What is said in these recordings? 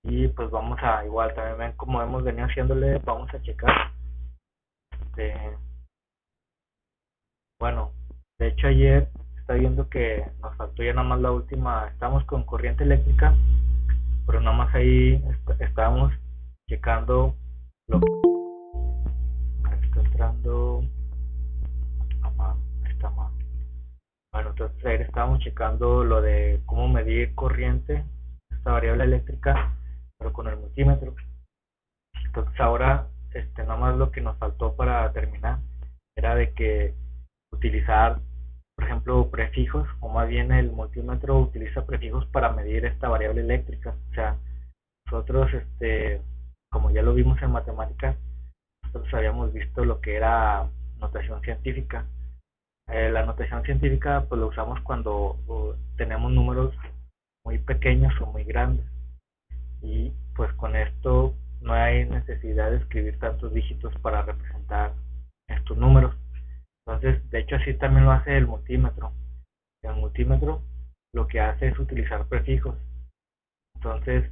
Y pues vamos a, igual también ven como hemos venido haciéndole, vamos a checar. Este, bueno, de hecho ayer está viendo que nos faltó ya nada más la última, estamos con corriente eléctrica, pero nada más ahí estábamos checando lo que está entrando a mano, está mal. Bueno, entonces ayer estábamos checando lo de cómo medir corriente, esta variable eléctrica, pero con el multímetro. Entonces ahora, nada más lo que nos faltó para terminar era de que utilizar, por ejemplo, prefijos, o más bien el multímetro utiliza prefijos para medir esta variable eléctrica. O sea, nosotros, como ya lo vimos en matemáticas, nosotros habíamos visto lo que era notación científica. La notación científica pues lo usamos cuando tenemos números muy pequeños o muy grandes, y pues con esto no hay necesidad de escribir tantos dígitos para representar estos números. Entonces, de hecho así también lo hace el multímetro. El multímetro lo que hace es utilizar prefijos. Entonces,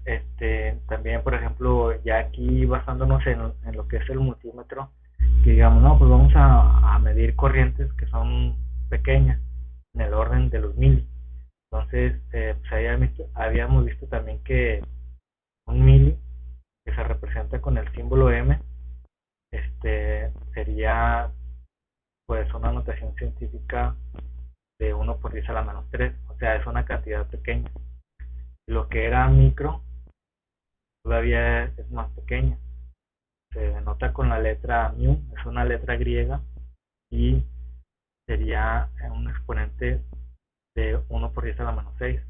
también, por ejemplo, ya aquí basándonos en lo que es el multímetro, que digamos, no, pues vamos a medir corrientes que son pequeñas, en el orden de los mil. Entonces, pues ahí habíamos visto también que un mili, que se representa con el símbolo M, sería pues una notación científica de 1 por 10 a la menos 3, o sea, es una cantidad pequeña. Lo que era micro todavía es más pequeña, se denota con la letra mu, es una letra griega, y sería un exponente de 1 por 10 a la menos 6.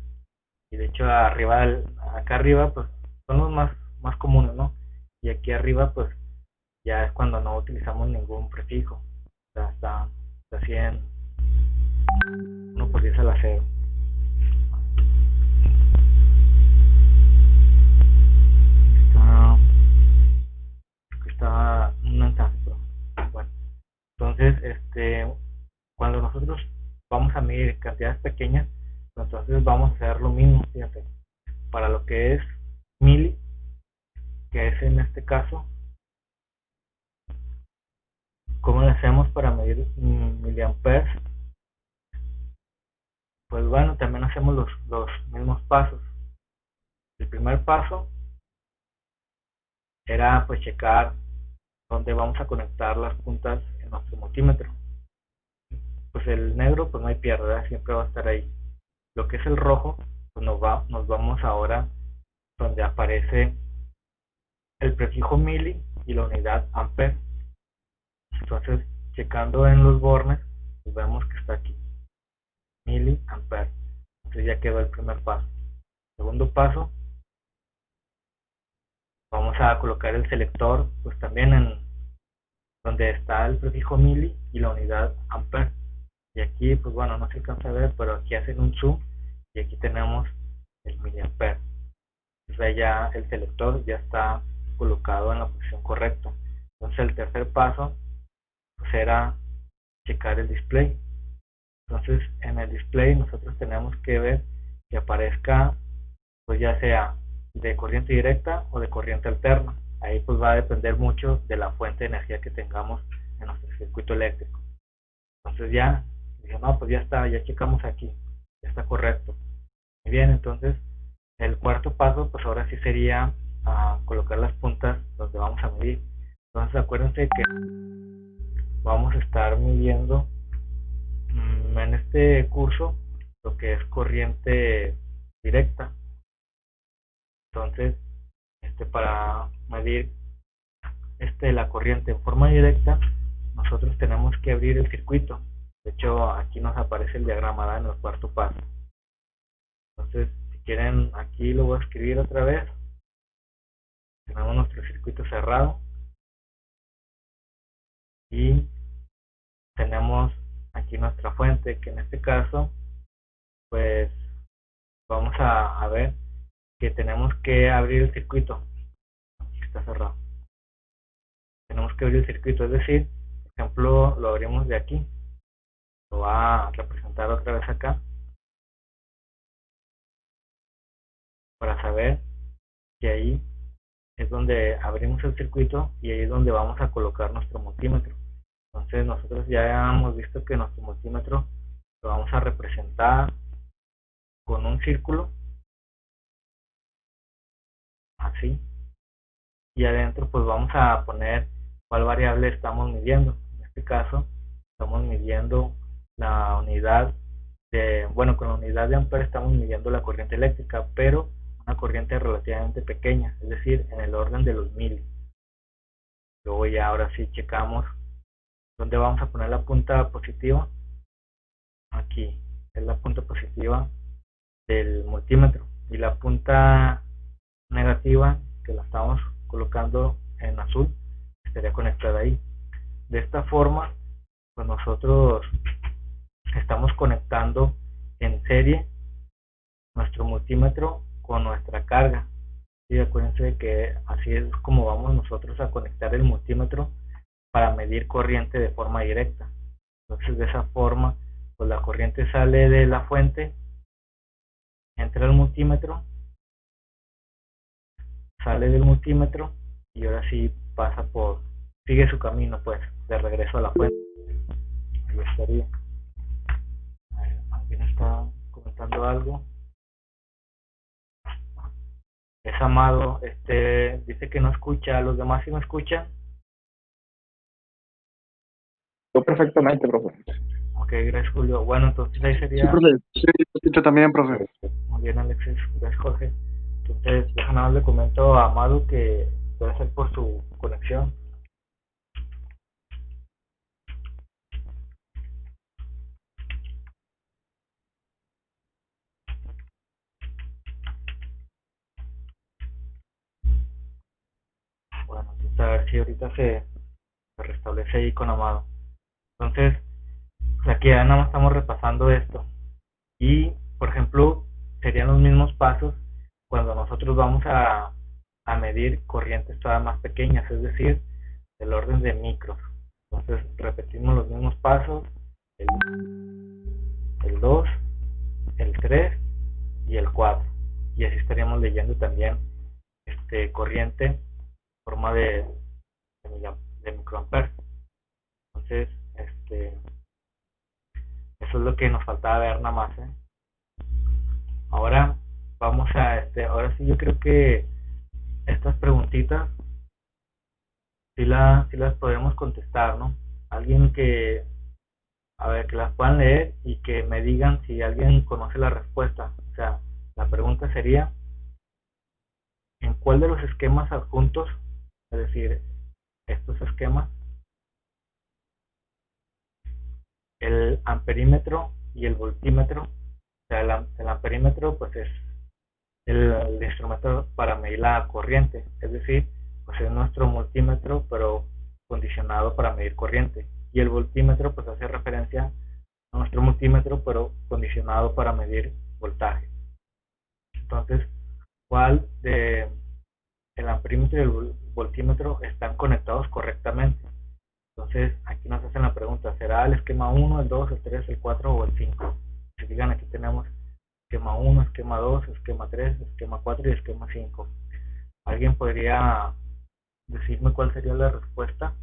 Y de hecho acá arriba pues son los más comunes, ¿no? Y aquí arriba pues ya es cuando no utilizamos ningún prefijo, o sea, está así en 1 por 10 a la 0. Está, está un mensaje, pero bueno. Entonces, cuando nosotros vamos a medir cantidades pequeñas, entonces vamos a hacer lo mismo, fíjate, para lo que es mili, que es en este caso, ¿cómo le hacemos para medir miliamperes? Pues bueno, también hacemos los mismos pasos. El primer paso era pues checar dónde vamos a conectar las puntas en nuestro multímetro. Pues el negro pues no hay pierde, ¿verdad? Siempre va a estar ahí. Lo que es el rojo, pues nos vamos ahora donde aparece el prefijo mili y la unidad ampere. Entonces, checando en los bornes, pues vemos que está aquí, mili ampere. Entonces ya quedó el primer paso. Segundo paso, vamos a colocar el selector pues también en donde está el prefijo mili y la unidad ampere. Y aquí pues bueno, no se alcanza a ver, pero aquí hacen un zoom y aquí tenemos el miliampere. Entonces ya el selector ya está colocado en la posición correcta. Entonces el tercer paso pues era checar el display. Entonces en el display nosotros tenemos que ver que aparezca pues ya sea de corriente directa o de corriente alterna. Ahí pues va a depender mucho de la fuente de energía que tengamos en nuestro circuito eléctrico. Entonces ya dije, no, pues ya está, ya checamos aquí, ya está correcto. Muy bien, entonces el cuarto paso pues ahora sí sería colocar las puntas donde vamos a medir. Entonces acuérdense que vamos a estar midiendo en este curso lo que es corriente directa. Entonces, para medir la corriente en forma directa, nosotros tenemos que abrir el circuito. De hecho, aquí nos aparece el diagrama, ¿verdad? En el cuarto paso. Entonces, si quieren, aquí lo voy a escribir otra vez. Tenemos nuestro circuito cerrado y tenemos aquí nuestra fuente, que en este caso pues vamos a ver que tenemos que abrir el circuito. Aquí está cerrado, tenemos que abrir el circuito, es decir, por ejemplo, lo abrimos de aquí, lo va a representar otra vez acá para saber y ahí es donde abrimos el circuito y ahí es donde vamos a colocar nuestro multímetro. Entonces nosotros ya hemos visto que nuestro multímetro lo vamos a representar con un círculo así, y adentro pues vamos a poner cuál variable estamos midiendo. En este caso estamos midiendo la unidad bueno, con la unidad de ampere estamos midiendo la corriente eléctrica, pero una corriente relativamente pequeña, es decir, en el orden de los mil. Luego ya ahora sí checamos dónde vamos a poner la punta positiva. Aquí es la punta positiva del multímetro, y la punta negativa, que la estamos colocando en azul, estaría conectada ahí. De esta forma pues nosotros estamos conectando en serie nuestro multímetro con nuestra carga. Y acuérdense que así es como vamos nosotros a conectar el multímetro para medir corriente de forma directa. Entonces de esa forma pues la corriente sale de la fuente, entra al multímetro, sale del multímetro y ahora sí sigue su camino pues de regreso a la fuente. Ahí estaría. ¿Alguien está comentando algo? Es Amado, dice que no escucha, los demás sí no escuchan. Yo perfectamente, profe. Ok, gracias Julio. Bueno, entonces ahí Sí, sería. profe. Sí, yo escucho también, profe. Muy bien, Alexis, gracias Jorge. Entonces, déjame más le comento a Amado que puede ser por su conexión. Bueno, entonces a ver si ahorita se restablece ahí con Amado. Entonces, pues aquí ya nada más estamos repasando esto. Y, por ejemplo, serían los mismos pasos cuando nosotros vamos a medir corrientes todavía más pequeñas, es decir, del orden de micros. Entonces, repetimos los mismos pasos, el 2, el 3 y el 4. Y así estaríamos leyendo también corriente en forma de microamperes. Entonces, eso es lo que nos faltaba ver nada más, ¿eh? Ahora vamos ahora sí yo creo que estas preguntitas sí las podemos contestar, ¿no? Alguien a ver, que las puedan leer y que me digan si alguien conoce la respuesta. O sea, la pregunta sería, ¿en cuál de los esquemas adjuntos, es decir, estos esquemas, el amperímetro y el voltímetro? O sea, el amperímetro pues es el instrumento para medir la corriente, es decir, pues es nuestro multímetro pero condicionado para medir corriente, y el voltímetro pues hace referencia a nuestro multímetro pero condicionado para medir voltaje. Entonces, ¿cuál de el amperímetro y el voltímetro están conectados correctamente? Entonces, aquí nos hacen la pregunta, ¿será el esquema 1, el 2, el 3, el 4 o el 5? Si fijan, aquí tenemos esquema 1, esquema 2, esquema 3, esquema 4 y esquema 5. ¿Alguien podría decirme cuál sería la respuesta?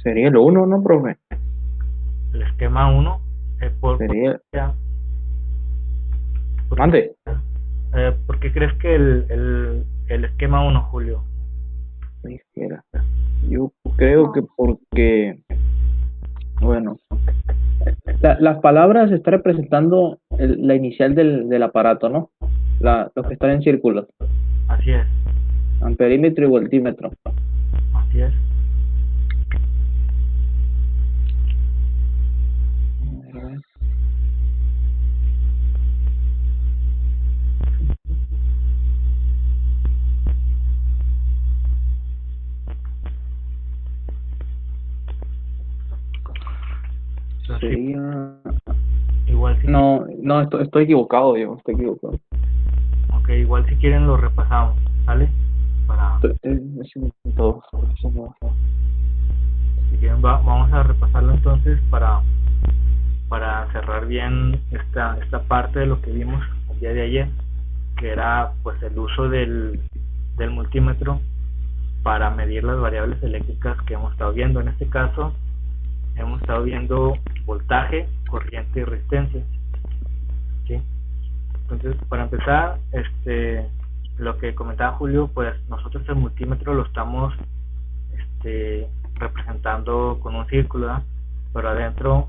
Sería el 1, ¿no, profe? El esquema 1, Sería... ¿por, Mande. ¿por qué crees que el esquema 1, Julio? Yo creo que porque, bueno, las palabras están representando la inicial del aparato, ¿no? Los que están en círculos. Así es. Amperímetro y voltímetro. Así es. Sería Igual si, No, no, estoy equivocado, Diego, estoy equivocado. okay, igual si quieren lo repasamos, ¿sale? Para, Es un todo. si quieren vamos a repasarlo entonces para cerrar bien esta parte de lo que vimos el día de ayer, que era pues el uso del multímetro para medir las variables eléctricas que hemos estado viendo. En este caso hemos estado viendo voltaje, corriente y resistencia, ¿sí? Entonces, para empezar, lo que comentaba Julio, pues nosotros el multímetro lo estamos representando con un círculo, ¿verdad? Pero adentro,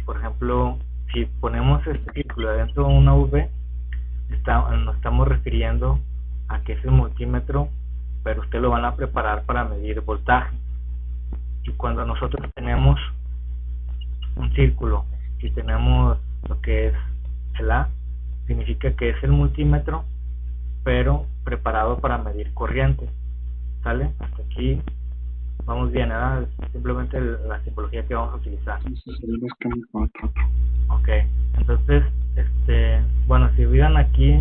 por ejemplo, si ponemos este círculo adentro de una V, nos estamos refiriendo a que es el multímetro, pero usted lo van a preparar para medir voltaje. Y cuando nosotros tenemos un círculo y tenemos lo que es el A, significa que es el multímetro, pero preparado para medir corriente. ¿Sale? Hasta aquí vamos bien, ¿verdad? Es simplemente la simbología que vamos a utilizar. Ok, entonces, bueno, si vieran aquí,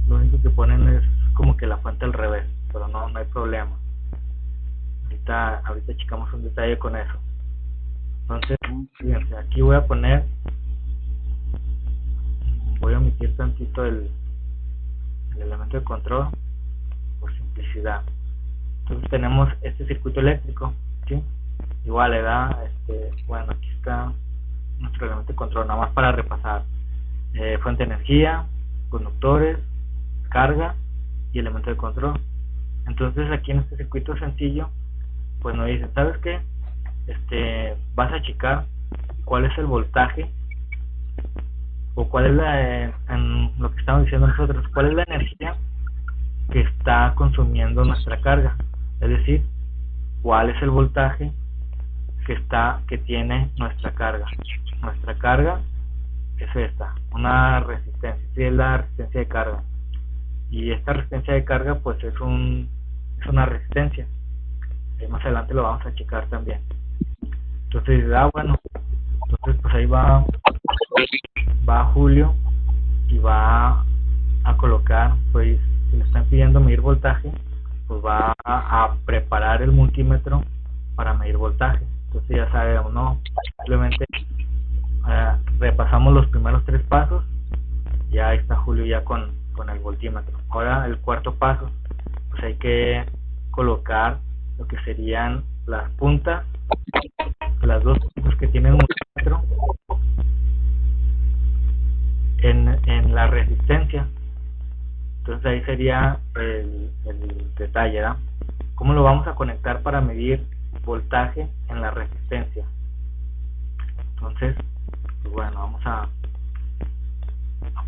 lo único que ponen es como que la fuente al revés, pero no hay problema. Ahorita checamos un detalle con eso. Entonces, fíjense, aquí voy a omitir tantito el elemento de control por simplicidad. Entonces tenemos este circuito eléctrico, ¿sí? Igual le da, bueno, aquí está nuestro elemento de control, nada más para repasar. Fuente de energía, conductores, carga y elemento de control. Entonces aquí en este circuito sencillo, pues nos dice, ¿sabes qué? Vas a checar cuál es el voltaje o cuál es en lo que estamos diciendo nosotros, cuál es la energía que está consumiendo nuestra carga, es decir, cuál es el voltaje que tiene nuestra carga. Nuestra carga es esta, una resistencia, sí, es la resistencia de carga, y esta resistencia de carga pues es una resistencia. Más adelante lo vamos a checar también. Entonces, bueno, entonces pues ahí va Julio y va a colocar, pues si le están pidiendo medir voltaje, pues va a preparar el multímetro para medir voltaje. Entonces ya sabemos, no, simplemente repasamos los primeros 3 pasos, ya está Julio ya con el voltímetro. Ahora el cuarto paso, pues hay que colocar lo que serían las puntas, las dos puntas que tiene el multímetro en la resistencia. Entonces ahí sería el detalle, ¿verdad? ¿Cómo lo vamos a conectar para medir voltaje en la resistencia? Entonces, pues bueno, vamos a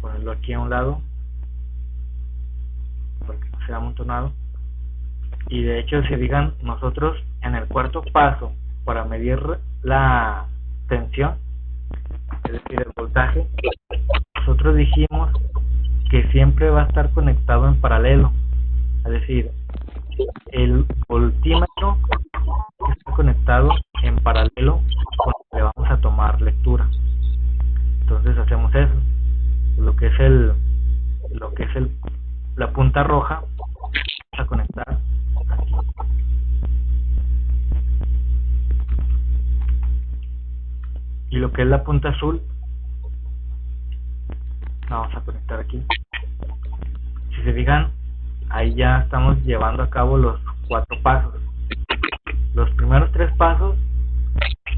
ponerlo aquí a un lado porque no sea amontonado. Y de hecho, si digan, nosotros en el cuarto paso para medir la tensión, es decir, el voltaje, nosotros dijimos que siempre va a estar conectado en paralelo, es decir, el voltímetro está conectado en paralelo con el que le vamos a tomar lectura. Entonces hacemos eso, lo que es la punta roja, vamos a conectar aquí. Y lo que es la punta azul, la vamos a conectar aquí. Si se fijan, ahí ya estamos llevando a cabo los 4 pasos. Los primeros 3 pasos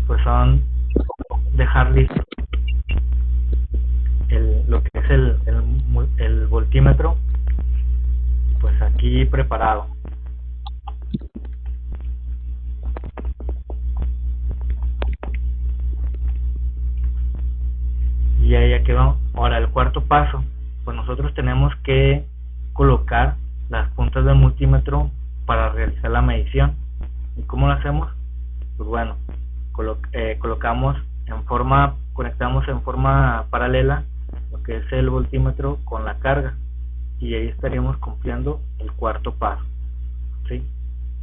pues son dejar listo lo que es el voltímetro, pues aquí preparado. Y ahí ya quedó. Ahora el cuarto paso, pues nosotros tenemos que colocar las puntas del multímetro para realizar la medición. ¿Y cómo lo hacemos? Pues bueno, conectamos en forma paralela lo que es el voltímetro con la carga, y ahí estaríamos cumpliendo el cuarto paso, ¿sí?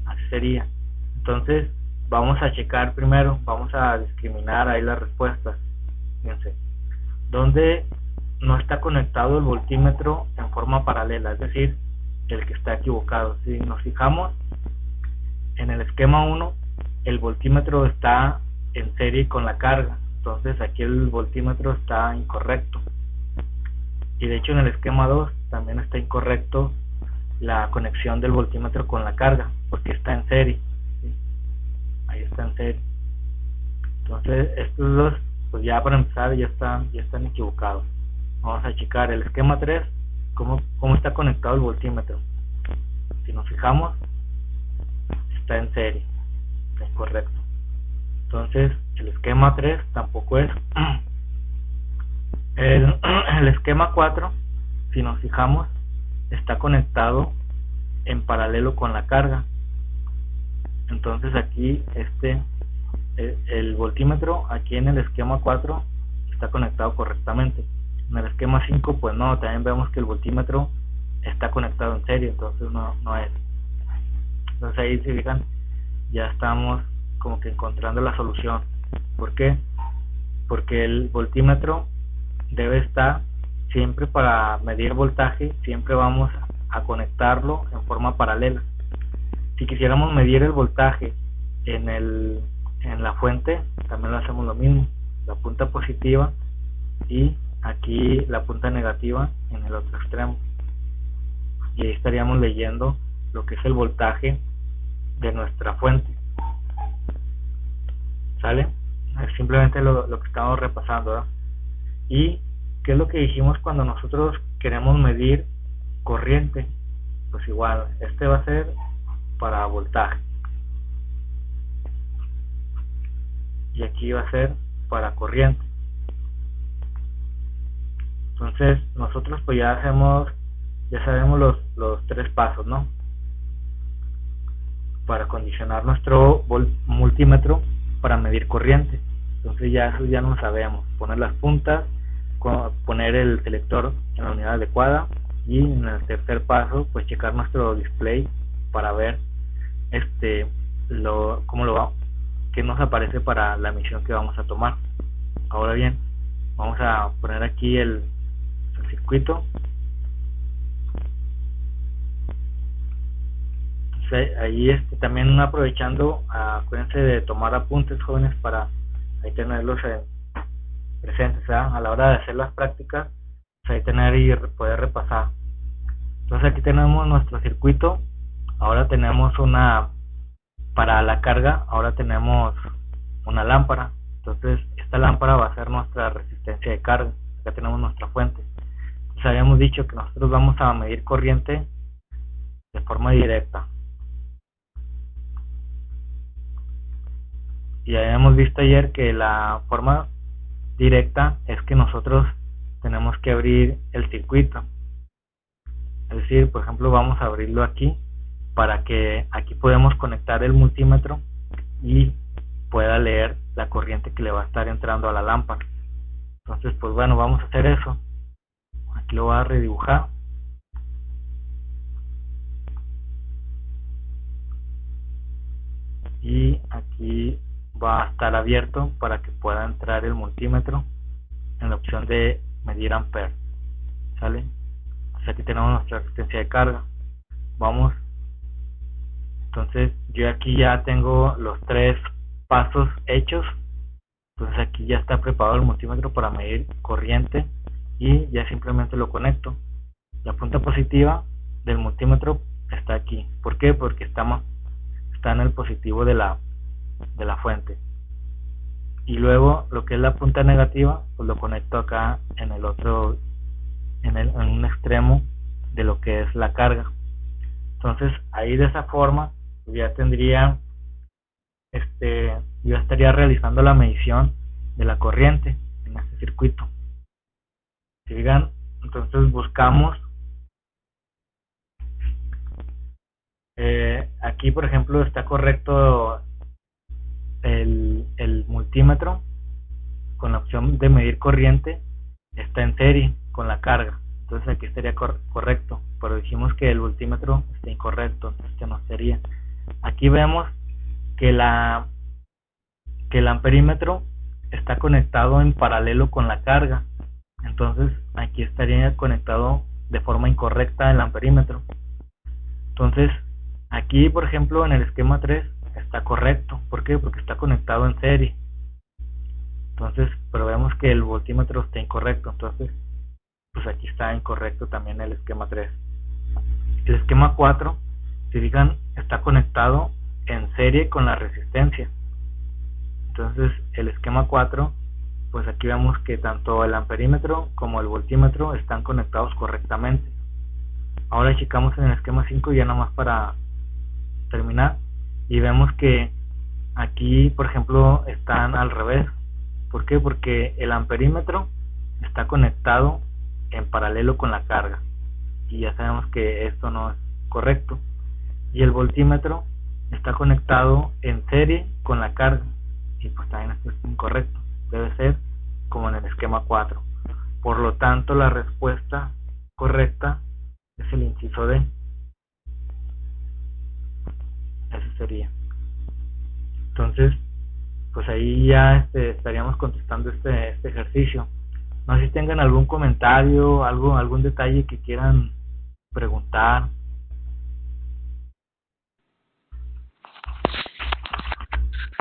Así sería. Entonces vamos a checar primero, vamos a discriminar ahí las respuestas. Fíjense, donde no está conectado el voltímetro en forma paralela, es decir, el que está equivocado. Si nos fijamos en el esquema 1, el voltímetro está en serie con la carga, entonces aquí el voltímetro está incorrecto. Y de hecho en el esquema 2 también está incorrecto la conexión del voltímetro con la carga, porque está en serie, ¿sí? Ahí está en serie. Entonces estos dos, pues ya para empezar ya están equivocados. Vamos a checar el esquema 3, cómo está conectado el voltímetro. Si nos fijamos, está en serie, está incorrecto. Entonces el esquema 3 tampoco es. El esquema 4, si nos fijamos, está conectado en paralelo con la carga. Entonces aquí el voltímetro aquí en el esquema 4 está conectado correctamente. En el esquema 5 pues no, también vemos que el voltímetro está conectado en serie, entonces no es. Entonces ahí, si fijan, ya estamos como que encontrando la solución. ¿Por qué? Porque el voltímetro debe estar siempre, para medir voltaje, siempre vamos a conectarlo en forma paralela. Si quisiéramos medir el voltaje en la fuente, también lo hacemos lo mismo, la punta positiva y aquí la punta negativa en el otro extremo, y ahí estaríamos leyendo lo que es el voltaje de nuestra fuente. ¿Sale? Es simplemente lo que estamos repasando, ¿verdad? Y ¿qué es lo que dijimos cuando nosotros queremos medir corriente? Pues igual, este va a ser para voltaje y aquí va a ser para corriente. Entonces nosotros pues ya sabemos los tres pasos, ¿no? Para condicionar nuestro multímetro para medir corriente. Entonces ya eso ya no sabemos, poner las puntas, poner el selector en la unidad adecuada, y en el tercer paso pues checar nuestro display para ver qué nos aparece para la misión que vamos a tomar. Ahora bien, vamos a poner aquí el circuito. Entonces, ahí también aprovechando, acuérdense de tomar apuntes, jóvenes, para ahí tenerlos presentes, ¿verdad? A la hora de hacer las prácticas, pues ahí tener y poder repasar. Entonces aquí tenemos nuestro circuito. Ahora tenemos para la carga, ahora tenemos una lámpara. Entonces esta lámpara va a ser nuestra resistencia de carga. Acá tenemos nuestra fuente. Entonces habíamos dicho que nosotros vamos a medir corriente de forma directa, y habíamos visto ayer que la forma directa es que nosotros tenemos que abrir el circuito. Es decir, por ejemplo, vamos a abrirlo aquí para que aquí podemos conectar el multímetro y pueda leer la corriente que le va a estar entrando a la lámpara. Entonces, pues bueno, vamos a hacer eso. Aquí lo voy a redibujar. Y aquí va a estar abierto para que pueda entrar el multímetro en la opción de medir amperes. ¿Sale? Entonces aquí tenemos nuestra resistencia de carga. Vamos. Entonces yo aquí ya tengo los tres pasos hechos. Entonces aquí ya está preparado el multímetro para medir corriente y ya simplemente lo conecto. La punta positiva del multímetro está aquí. ¿Por qué? Porque está en el positivo de la fuente. Y luego lo que es la punta negativa, pues lo conecto acá en el otro, en un extremo de lo que es la carga. Entonces ahí de esa forma ya tendría yo estaría realizando la medición de la corriente en este circuito. Si digan, entonces buscamos aquí, por ejemplo, está correcto el multímetro con la opción de medir corriente, está en serie con la carga. Entonces aquí estaría correcto, pero dijimos que el voltímetro está incorrecto, entonces este no sería. Aquí vemos que el amperímetro está conectado en paralelo con la carga. Entonces aquí estaría conectado de forma incorrecta el amperímetro. Entonces aquí, por ejemplo, en el esquema 3 está correcto. ¿Por qué? Porque está conectado en serie. Entonces, pero vemos que el voltímetro está incorrecto. Entonces, pues aquí está incorrecto también el esquema 3. El esquema 4, si fijan, está conectado en serie con la resistencia. Entonces, el esquema 4, pues aquí vemos que tanto el amperímetro como el voltímetro están conectados correctamente. Ahora checamos en el esquema 5 ya nomás para terminar, y vemos que aquí, por ejemplo, están al revés. ¿Por qué? Porque el amperímetro está conectado en paralelo con la carga, y ya sabemos que esto no es correcto. Y el voltímetro está conectado en serie con la carga, y pues también esto es incorrecto. Debe ser como en el esquema 4. Por lo tanto, la respuesta correcta es el inciso D. Ese sería. Entonces, pues ahí ya estaríamos contestando este ejercicio. No sé si tengan algún comentario, algún detalle que quieran preguntar.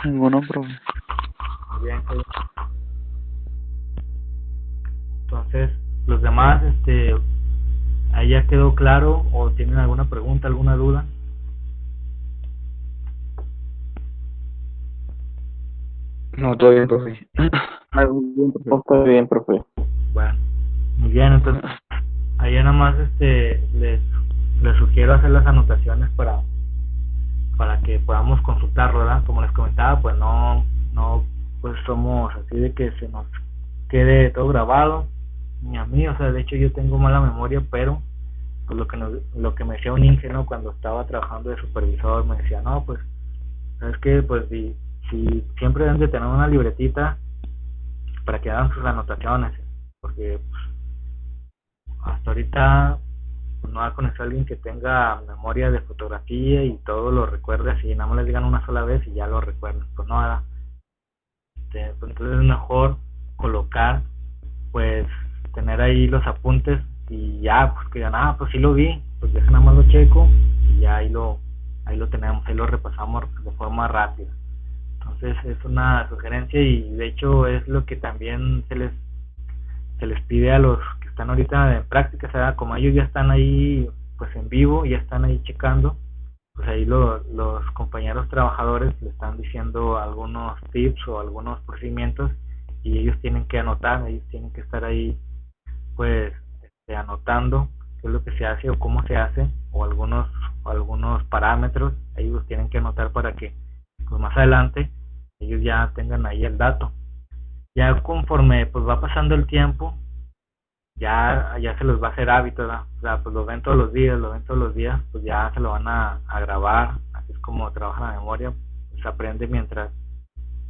Ninguno, profe. Muy bien. Entonces, los demás, ahí ya quedó claro, o tienen alguna pregunta, alguna duda. No, todo bien, profe. Todo bien, profe. Bueno, muy bien, entonces ahí nada más les sugiero hacer las anotaciones para que podamos consultarlo, ¿verdad? Como les comentaba, pues no pues somos así de que se nos quede todo grabado, ni a mí, o sea, de hecho yo tengo mala memoria, pero pues lo que me decía un ingeniero cuando estaba trabajando de supervisor, me decía, no, pues, ¿sabes qué? Pues si siempre deben de tener una libretita para que hagan sus anotaciones, porque pues, hasta ahorita pues, no ha conocido a alguien que tenga memoria de fotografía y todo lo recuerde así, nada más les digan una sola vez y ya lo recuerden, pues nada. Pues entonces es mejor colocar, pues tener ahí los apuntes y ya, pues que digan, pues sí lo vi, pues deja nada más lo checo y ya ahí lo tenemos, ahí lo repasamos de forma rápida. Entonces es una sugerencia y de hecho es lo que también se les pide a los que están ahorita en práctica, o sea, como ellos ya están ahí pues en vivo, ya están ahí checando, pues ahí los compañeros trabajadores le están diciendo algunos tips o algunos procedimientos y ellos tienen que anotar, ellos tienen que estar ahí pues anotando qué es lo que se hace o cómo se hace o algunos parámetros, ellos tienen que anotar para que pues más adelante ellos ya tengan ahí el dato. Ya conforme pues va pasando el tiempo, ya se los va a hacer hábito, ¿verdad? O sea, pues lo ven todos los días, pues ya se lo van a grabar, así es como trabaja la memoria, se aprende mientras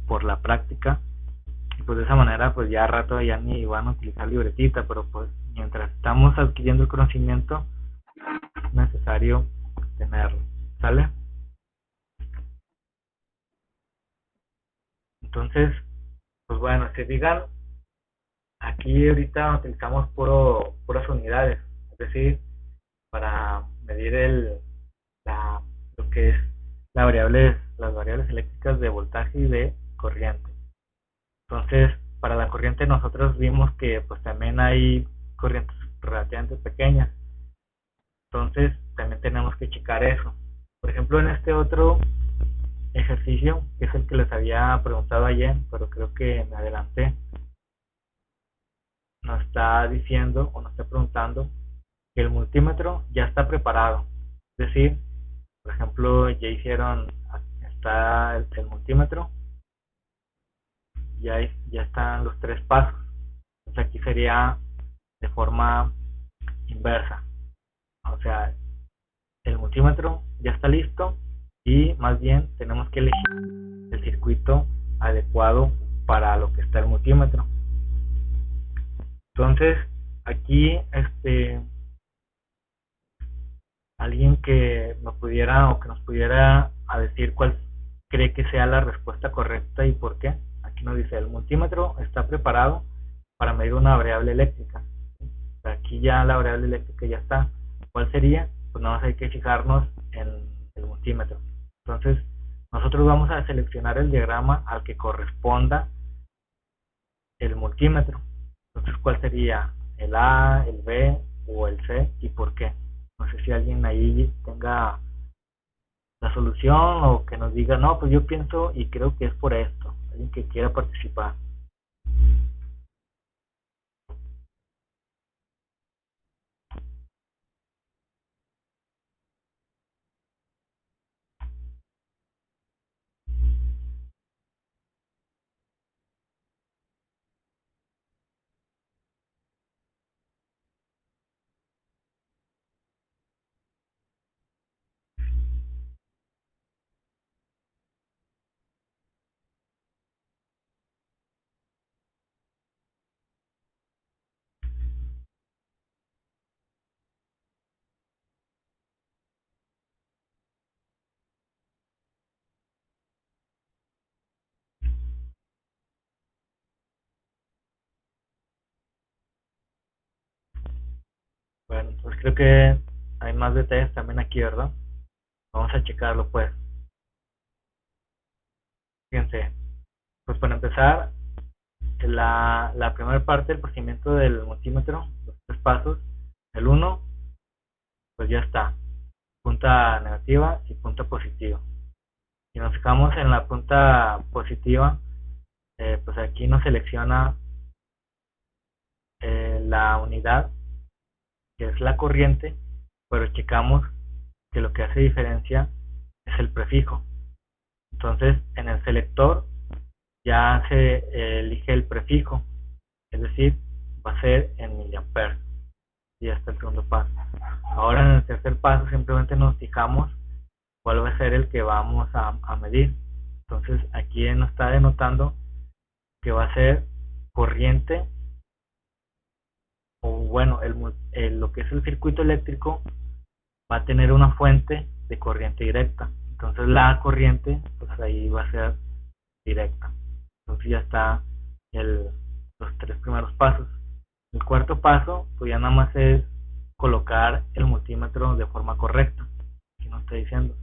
por la práctica, y pues de esa manera pues ya a rato ya ni van a utilizar libretita, pero pues mientras estamos adquiriendo el conocimiento es necesario tenerlo, ¿sale? Entonces, pues bueno, si digan, aquí ahorita utilizamos puras unidades, es decir, para medir lo que es las variables eléctricas de voltaje y de corriente. Entonces, para la corriente nosotros vimos que pues también hay corrientes relativamente pequeñas. Entonces, también tenemos que checar eso. Por ejemplo, en este otro ejercicio, que es el que les había preguntado ayer, pero creo que me adelanté, nos está diciendo o nos está preguntando que el multímetro ya está preparado. Es decir, por ejemplo, ya está el multímetro, ya están los 3 pasos. Entonces aquí sería de forma inversa. O sea, el multímetro ya está listo y más bien tenemos que elegir el circuito adecuado para lo que está el multímetro. Entonces, aquí alguien que nos pudiera a decir cuál cree que sea la respuesta correcta y por qué. Aquí nos dice, el multímetro está preparado para medir una variable eléctrica. Aquí ya la variable eléctrica ya está. ¿Cuál sería? Pues nada más hay que fijarnos en el multímetro. Entonces nosotros vamos a seleccionar el diagrama al que corresponda el multímetro. Entonces, ¿cuál sería? ¿El A, el B o el C? ¿Y por qué? No sé si alguien ahí tenga la solución o que nos diga, no, pues yo pienso y creo que es por esto. Alguien que quiera participar. Bueno, entonces creo que hay más detalles también aquí, ¿verdad? Vamos a checarlo pues. Fíjense, pues para empezar, la primera parte del procedimiento del multímetro, los 3 pasos, el 1, pues ya está, punta negativa y punta positiva. Si nos fijamos en la punta positiva, pues aquí nos selecciona la unidad, que es la corriente, pero checamos que lo que hace diferencia es el prefijo. Entonces, en el selector ya se elige el prefijo, es decir, va a ser en miliamperes. Y ya está el segundo paso. Ahora en el tercer paso simplemente nos fijamos cuál va a ser el que vamos a medir. Entonces aquí nos está denotando que va a ser corriente, o bueno, lo que es el circuito eléctrico va a tener una fuente de corriente directa. Entonces la corriente, pues ahí va a ser directa. Entonces ya está los 3 primeros pasos. El cuarto paso, pues ya nada más es colocar el multímetro de forma correcta. Aquí nos está diciendo.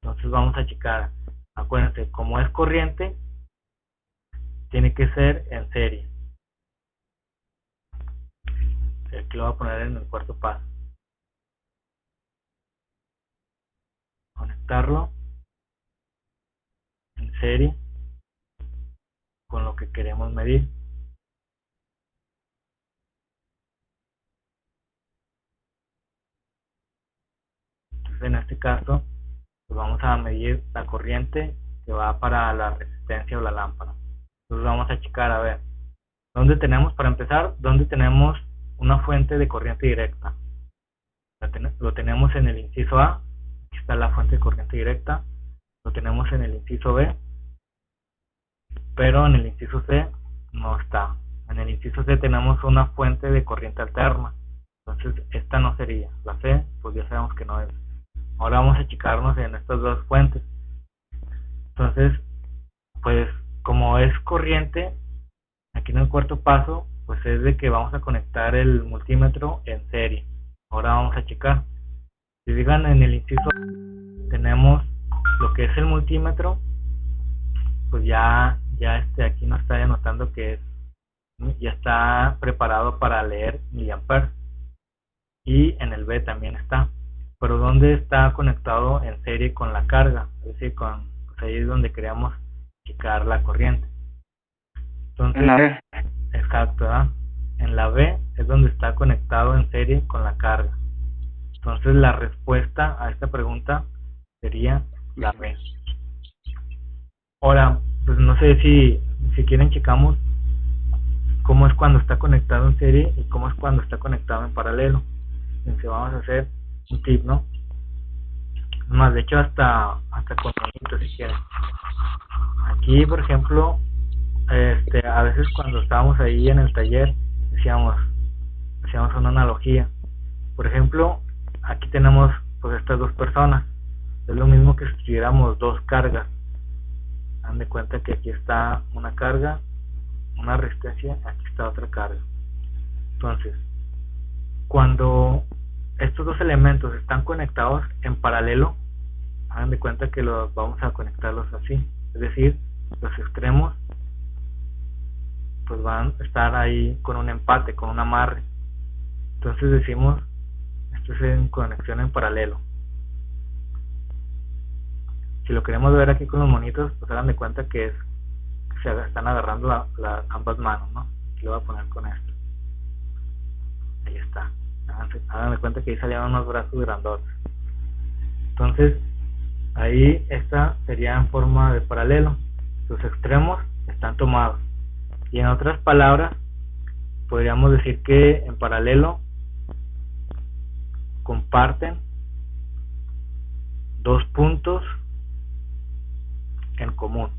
Entonces vamos a checar. Acuérdense, como es corriente, tiene que ser en serie. Aquí lo voy a poner en el cuarto paso. Conectarlo en serie con lo que queremos medir. Entonces en este caso, pues vamos a medir la corriente que va para la resistencia o la lámpara. Entonces vamos a checar, a ver, ¿dónde tenemos, para empezar, dónde tenemos una fuente de corriente directa? Lo tenemos en el inciso A, aquí está la fuente de corriente directa. Lo tenemos en el inciso B, pero en el inciso C no está. En el inciso C tenemos una fuente de corriente alterna, entonces esta no sería. La C, pues ya sabemos que no es. Ahora vamos a checarnos en estas dos fuentes. Entonces, pues como es corriente, aquí en el cuarto paso, pues es de que vamos a conectar el multímetro en serie. Ahora vamos a checar. Si digan en el inciso tenemos lo que es el multímetro, pues ya aquí nos está denotando que ya está preparado para leer miliamperes. Y en el B también está. Pero ¿dónde está conectado en serie con la carga? Es decir, pues ahí es donde queríamos checar la corriente. Entonces, En la B. exacto, ¿verdad? En la B es donde está conectado en serie con la carga. Entonces la respuesta a esta pregunta sería la B. Ahora, pues no sé si quieren checamos cómo es cuando está conectado en serie y cómo es cuando está conectado en paralelo. Entonces vamos a hacer un tip, ¿no? Más, de hecho hasta con sonido si quieren. Aquí, por ejemplo, a veces cuando estábamos ahí en el taller hacíamos una analogía. Por ejemplo, aquí tenemos pues estas dos personas. Es lo mismo que si tuviéramos dos cargas. Dan de cuenta que aquí está una carga, una resistencia, aquí está otra carga. Entonces, cuando estos dos elementos están conectados en paralelo, hagan de cuenta que los vamos a conectarlos así, es decir, los extremos pues van a estar ahí con un empate, con un amarre. Entonces decimos, esto es en conexión en paralelo. Si lo queremos ver aquí con los monitos, pues hagan de cuenta que es que se están agarrando ambas manos, ¿no? Aquí lo voy a poner con esto. Ahí está. Hagan de cuenta que ahí salían unos brazos grandotes. Entonces, ahí esta sería en forma de paralelo. Sus extremos están tomados. Y en otras palabras, podríamos decir que en paralelo comparten dos puntos en común.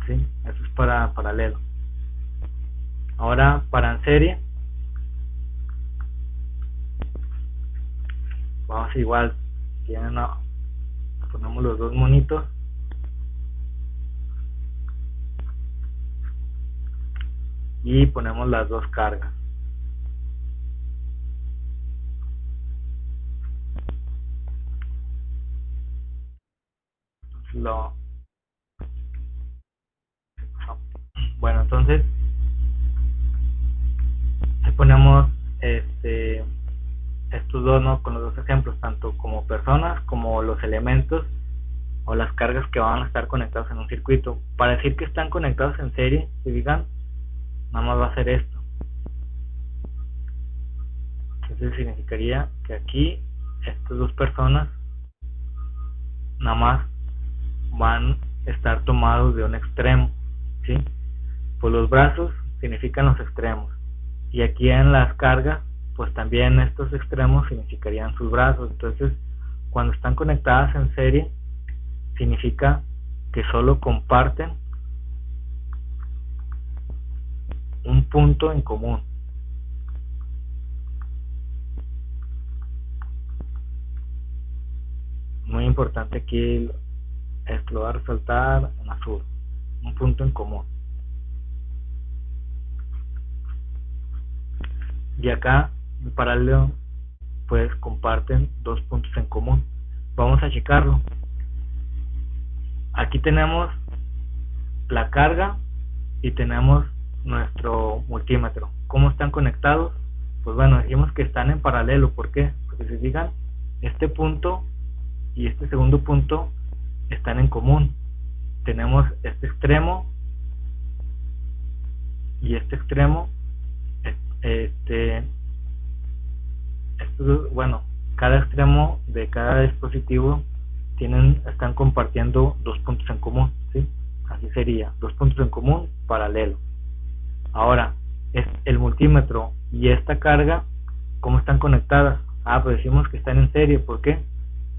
¿Sí? Eso es para paralelo. Ahora, para en serie, vamos igual. Ponemos los dos monitos. Y ponemos las dos cargas. Bueno, entonces ahí ponemos estos dos, ¿no? Con los dos ejemplos, tanto como personas como los elementos o las cargas que van a estar conectados en un circuito. Para decir que están conectados en serie, si digan, nada más va a ser esto. Entonces significaría que aquí estas dos personas nada más van a estar tomados de un extremo, ¿sí? Pues los brazos significan los extremos, y aquí en las cargas pues también estos extremos significarían sus brazos. Entonces, cuando están conectadas en serie, significa que solo comparten un punto en común. Muy importante aquí, esto lo voy a resaltar en azul, un punto en común. Y acá en paralelo pues comparten dos puntos en común. Vamos a checarlo. Aquí tenemos la carga y tenemos nuestro multímetro. ¿Cómo están conectados? Pues bueno, dijimos que están en paralelo. ¿Por qué? Porque si fijan, este punto y este segundo punto están en común. Tenemos este extremo y este extremo. Bueno, cada extremo de cada dispositivo están compartiendo dos puntos en común, ¿sí? Así sería, dos puntos en común paralelo. Ahora, es el multímetro y esta carga, ¿cómo están conectadas? Pues decimos que están en serie. ¿Por qué?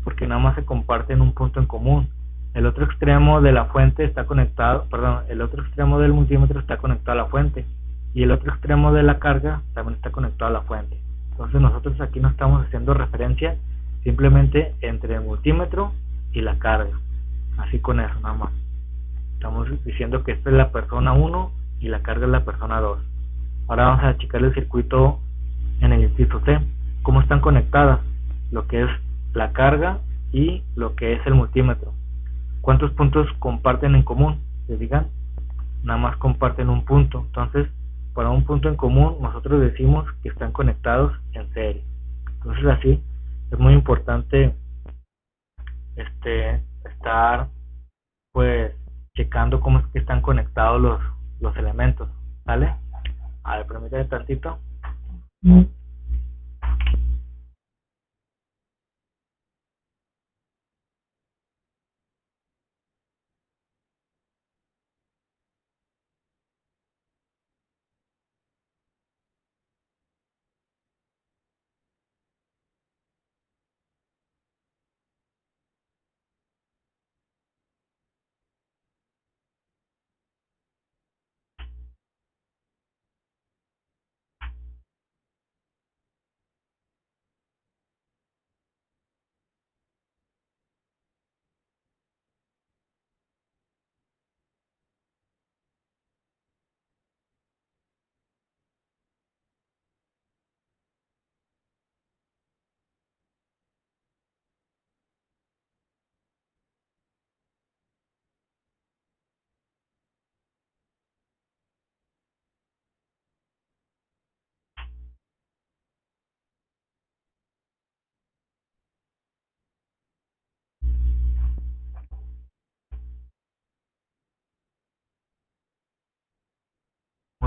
Porque nada más se comparten un punto en común. El otro extremo de la fuente está conectado, perdón, el otro extremo del multímetro está conectado a la fuente, y el otro extremo de la carga también está conectado a la fuente. Entonces nosotros aquí no estamos haciendo referencia simplemente entre el multímetro y la carga. Así con eso nada más. Estamos diciendo que esta es la persona 1 y la carga es la persona 2. Ahora vamos a checar el circuito en el inciso C. ¿Cómo están conectadas? Lo que es la carga y lo que es el multímetro. ¿Cuántos puntos comparten en común? ¿Se digan? Nada más comparten un punto. Entonces, para un punto en común, nosotros decimos que están conectados en serie. Entonces, así es muy importante estar pues checando cómo es que están conectados los elementos. ¿Vale? A ver, permítame tantito.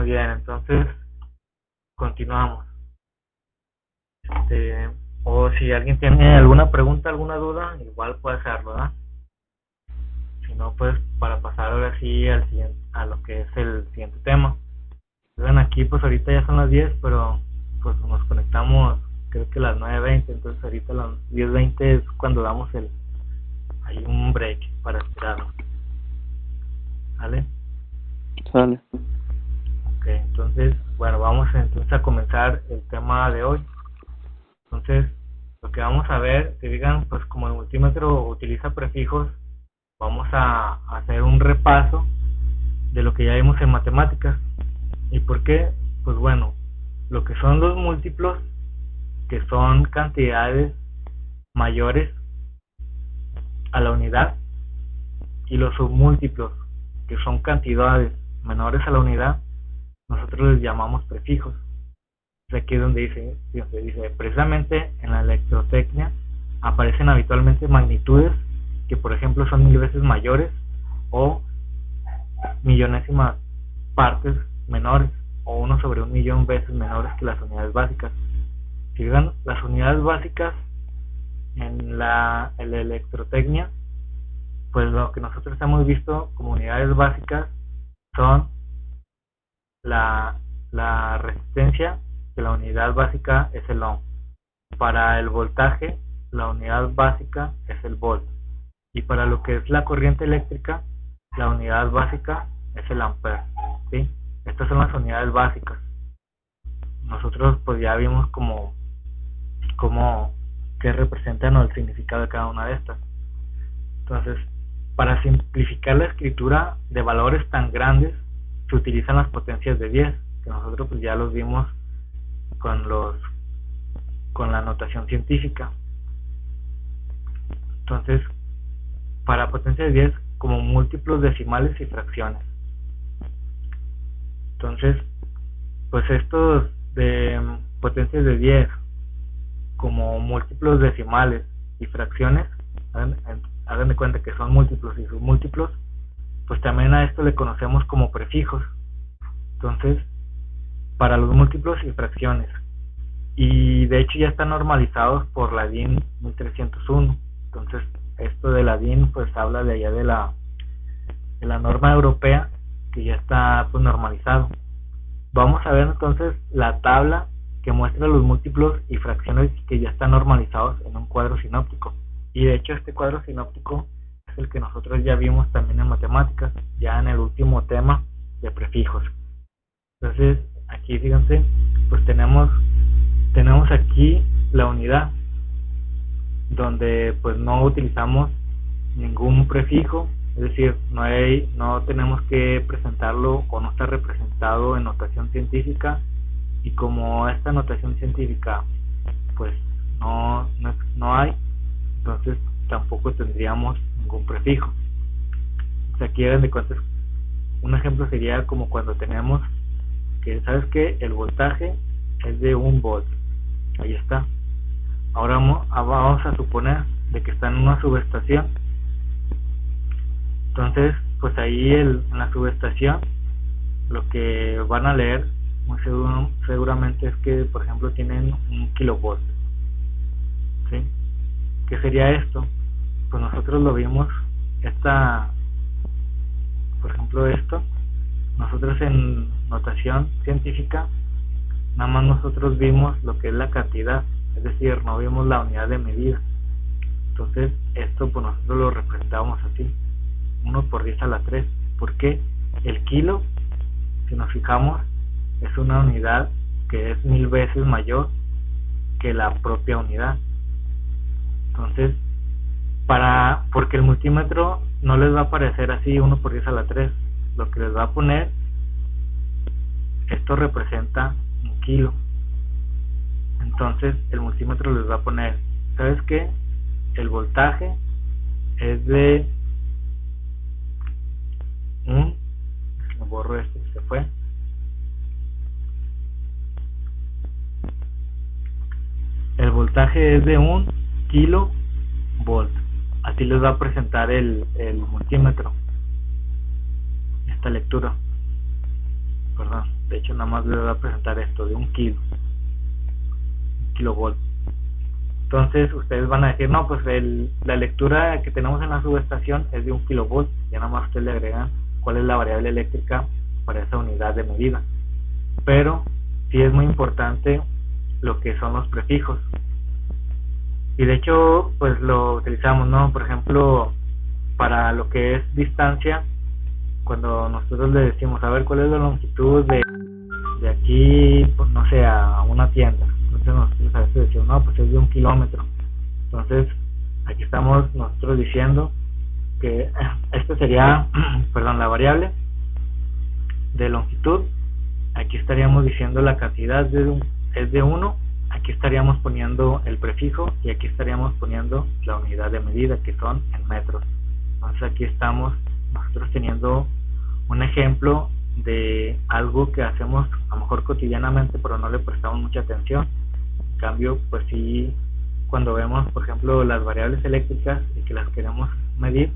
Muy bien, entonces continuamos. O si alguien tiene alguna pregunta, alguna duda, igual puede hacerlo, ¿verdad? Si no, pues para pasar ahora sí al siguiente, a lo que es el siguiente tema. Ven aquí, pues ahorita ya son las 10, pero pues nos conectamos creo que a las 9:20, entonces ahorita a las 10:20 es cuando damos hay un break para esperarnos. ¿Vale? Sale. Ok, entonces, bueno, vamos entonces a comenzar el tema de hoy. Entonces, lo que vamos a ver, si digan, pues como el multímetro utiliza prefijos, vamos a hacer un repaso de lo que ya vimos en matemáticas. ¿Y por qué? Pues bueno, lo que son los múltiplos, que son cantidades mayores a la unidad, y los submúltiplos, que son cantidades menores a la unidad, nosotros les llamamos prefijos. Aquí es donde dice, precisamente en la electrotecnia aparecen habitualmente magnitudes que por ejemplo son 1000 veces mayores o millonésimas partes menores o 1/1.000.000 veces menores que las unidades básicas. Si digan, las unidades básicas en la electrotecnia, pues lo que nosotros hemos visto como unidades básicas son la resistencia, que la unidad básica es el ohm. Para el voltaje, la unidad básica es el volt. Y para lo que es la corriente eléctrica, la unidad básica es el ampere. ¿Sí? Estas son las unidades básicas. Nosotros pues ya vimos como que representan o el significado de cada una de estas. Entonces, para simplificar la escritura de valores tan grandes, se utilizan las potencias de 10, que nosotros pues ya los vimos con la notación científica. Entonces, para potencia de 10 como múltiplos decimales y fracciones. Entonces, pues estos de potencias de 10 como múltiplos decimales y fracciones, hagan de cuenta que son múltiplos y submúltiplos, pues también a esto le conocemos como prefijos. Entonces, para los múltiplos y fracciones, y de hecho ya están normalizados por la DIN 1301. Entonces, esto de la DIN pues habla de allá de la norma europea, que ya está pues normalizado. Vamos a ver entonces la tabla que muestra los múltiplos y fracciones que ya están normalizados en un cuadro sinóptico. Y de hecho este cuadro sinóptico es el que nosotros ya vimos también en matemáticas, ya en el último tema de prefijos. Entonces aquí fíjense, pues tenemos aquí la unidad, donde pues no utilizamos ningún prefijo, es decir, no tenemos que presentarlo o no está representado en notación científica, y como esta notación científica pues no hay, entonces tampoco tendríamos ningún prefijo. O sea, aquí de cuentas, un ejemplo sería como cuando tenemos que, ¿sabes qué? El voltaje es de 1 volt, ahí está. Ahora vamos a suponer de que está en una subestación. Entonces, pues ahí en la subestación lo que van a leer muy seguramente es que, por ejemplo, tienen 1 kilovolt. ¿Sí? ¿Qué sería esto? Pues nosotros lo vimos, por ejemplo esto, nosotros en notación científica, nada más nosotros vimos lo que es la cantidad, es decir, no vimos la unidad de medida. Entonces, esto pues nosotros lo representábamos así, 1/10⁻3. Porque el kilo, si nos fijamos, es una unidad que es 1000 veces mayor que la propia unidad. Entonces, porque el multímetro no les va a aparecer así 1/10⁻3, lo que les va a poner, esto representa 1 kilo. Entonces el multímetro les va a poner, ¿sabes qué? El voltaje es de me borro esto que se fue. El voltaje es de 1 kilovolt. Así les va a presentar el multímetro esta lectura. perdón, de hecho nada más les voy a presentar esto de un kilovolt. Entonces ustedes van a decir, no, pues la lectura que tenemos en la subestación es de 1 kilovolt. Ya nada más ustedes le agregan cuál es la variable eléctrica para esa unidad de medida. Pero sí es muy importante lo que son los prefijos. Y de hecho, pues lo utilizamos, ¿no? Por ejemplo, para lo que es distancia, cuando nosotros le decimos, a ver, ¿cuál es la longitud de aquí, pues, no sé, a una tienda? Entonces nosotros a veces decimos, no, pues es de 1 kilómetro. Entonces, aquí estamos nosotros diciendo que esta sería, perdón, la variable de longitud. Aquí estaríamos diciendo la cantidad es de 1. Aquí estaríamos poniendo el prefijo y aquí estaríamos poniendo la unidad de medida, que son en metros. Entonces aquí estamos nosotros teniendo un ejemplo de algo que hacemos a lo mejor cotidianamente, pero no le prestamos mucha atención. En cambio, pues sí, cuando vemos, por ejemplo, las variables eléctricas y que las queremos medir,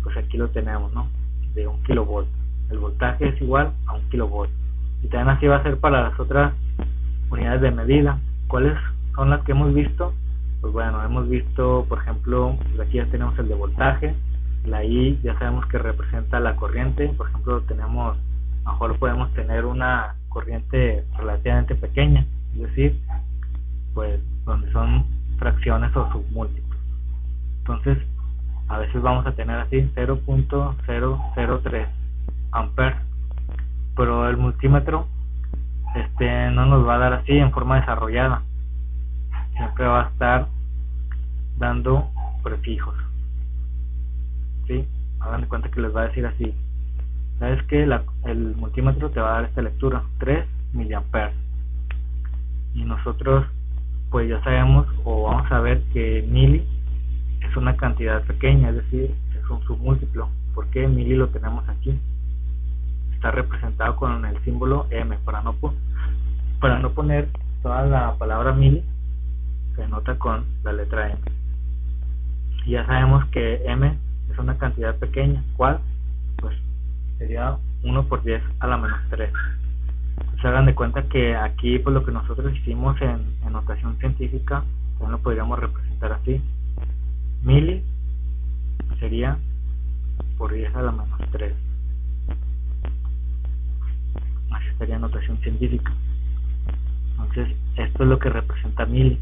pues aquí lo tenemos, ¿no? De 1 kilovolt. El voltaje es igual a 1 kilovolt. Y también así va a ser para las otras unidades de medida. ¿Cuáles son las que hemos visto? Pues bueno, hemos visto, por ejemplo, aquí ya tenemos el de voltaje. La I ya sabemos que representa la corriente. Por ejemplo, tenemos, a lo mejor podemos tener una corriente relativamente pequeña, es decir, pues donde son fracciones o submúltiplos. Entonces, a veces vamos a tener así 0.003 amperes, pero el multímetro no nos va a dar así en forma desarrollada, siempre va a estar dando prefijos, ¿sí? Hagan de cuenta que les va a decir así, sabes que el multímetro te va a dar esta lectura, 3 miliamperes, y nosotros pues ya sabemos o vamos a ver que mili es una cantidad pequeña, es decir, es un submúltiplo. ¿Por qué mili lo tenemos aquí? Está representado con el símbolo M, para no poner toda la palabra mili, se denota con la letra M. Y ya sabemos que M es una cantidad pequeña. ¿Cuál? Pues sería 1 por 10 a la menos 3. Se hagan de cuenta que aquí, pues lo que nosotros hicimos en notación científica, también lo podríamos representar así. Mili sería por 10 a la menos 3. Así estaría notación científica. Entonces, esto es lo que representa mili.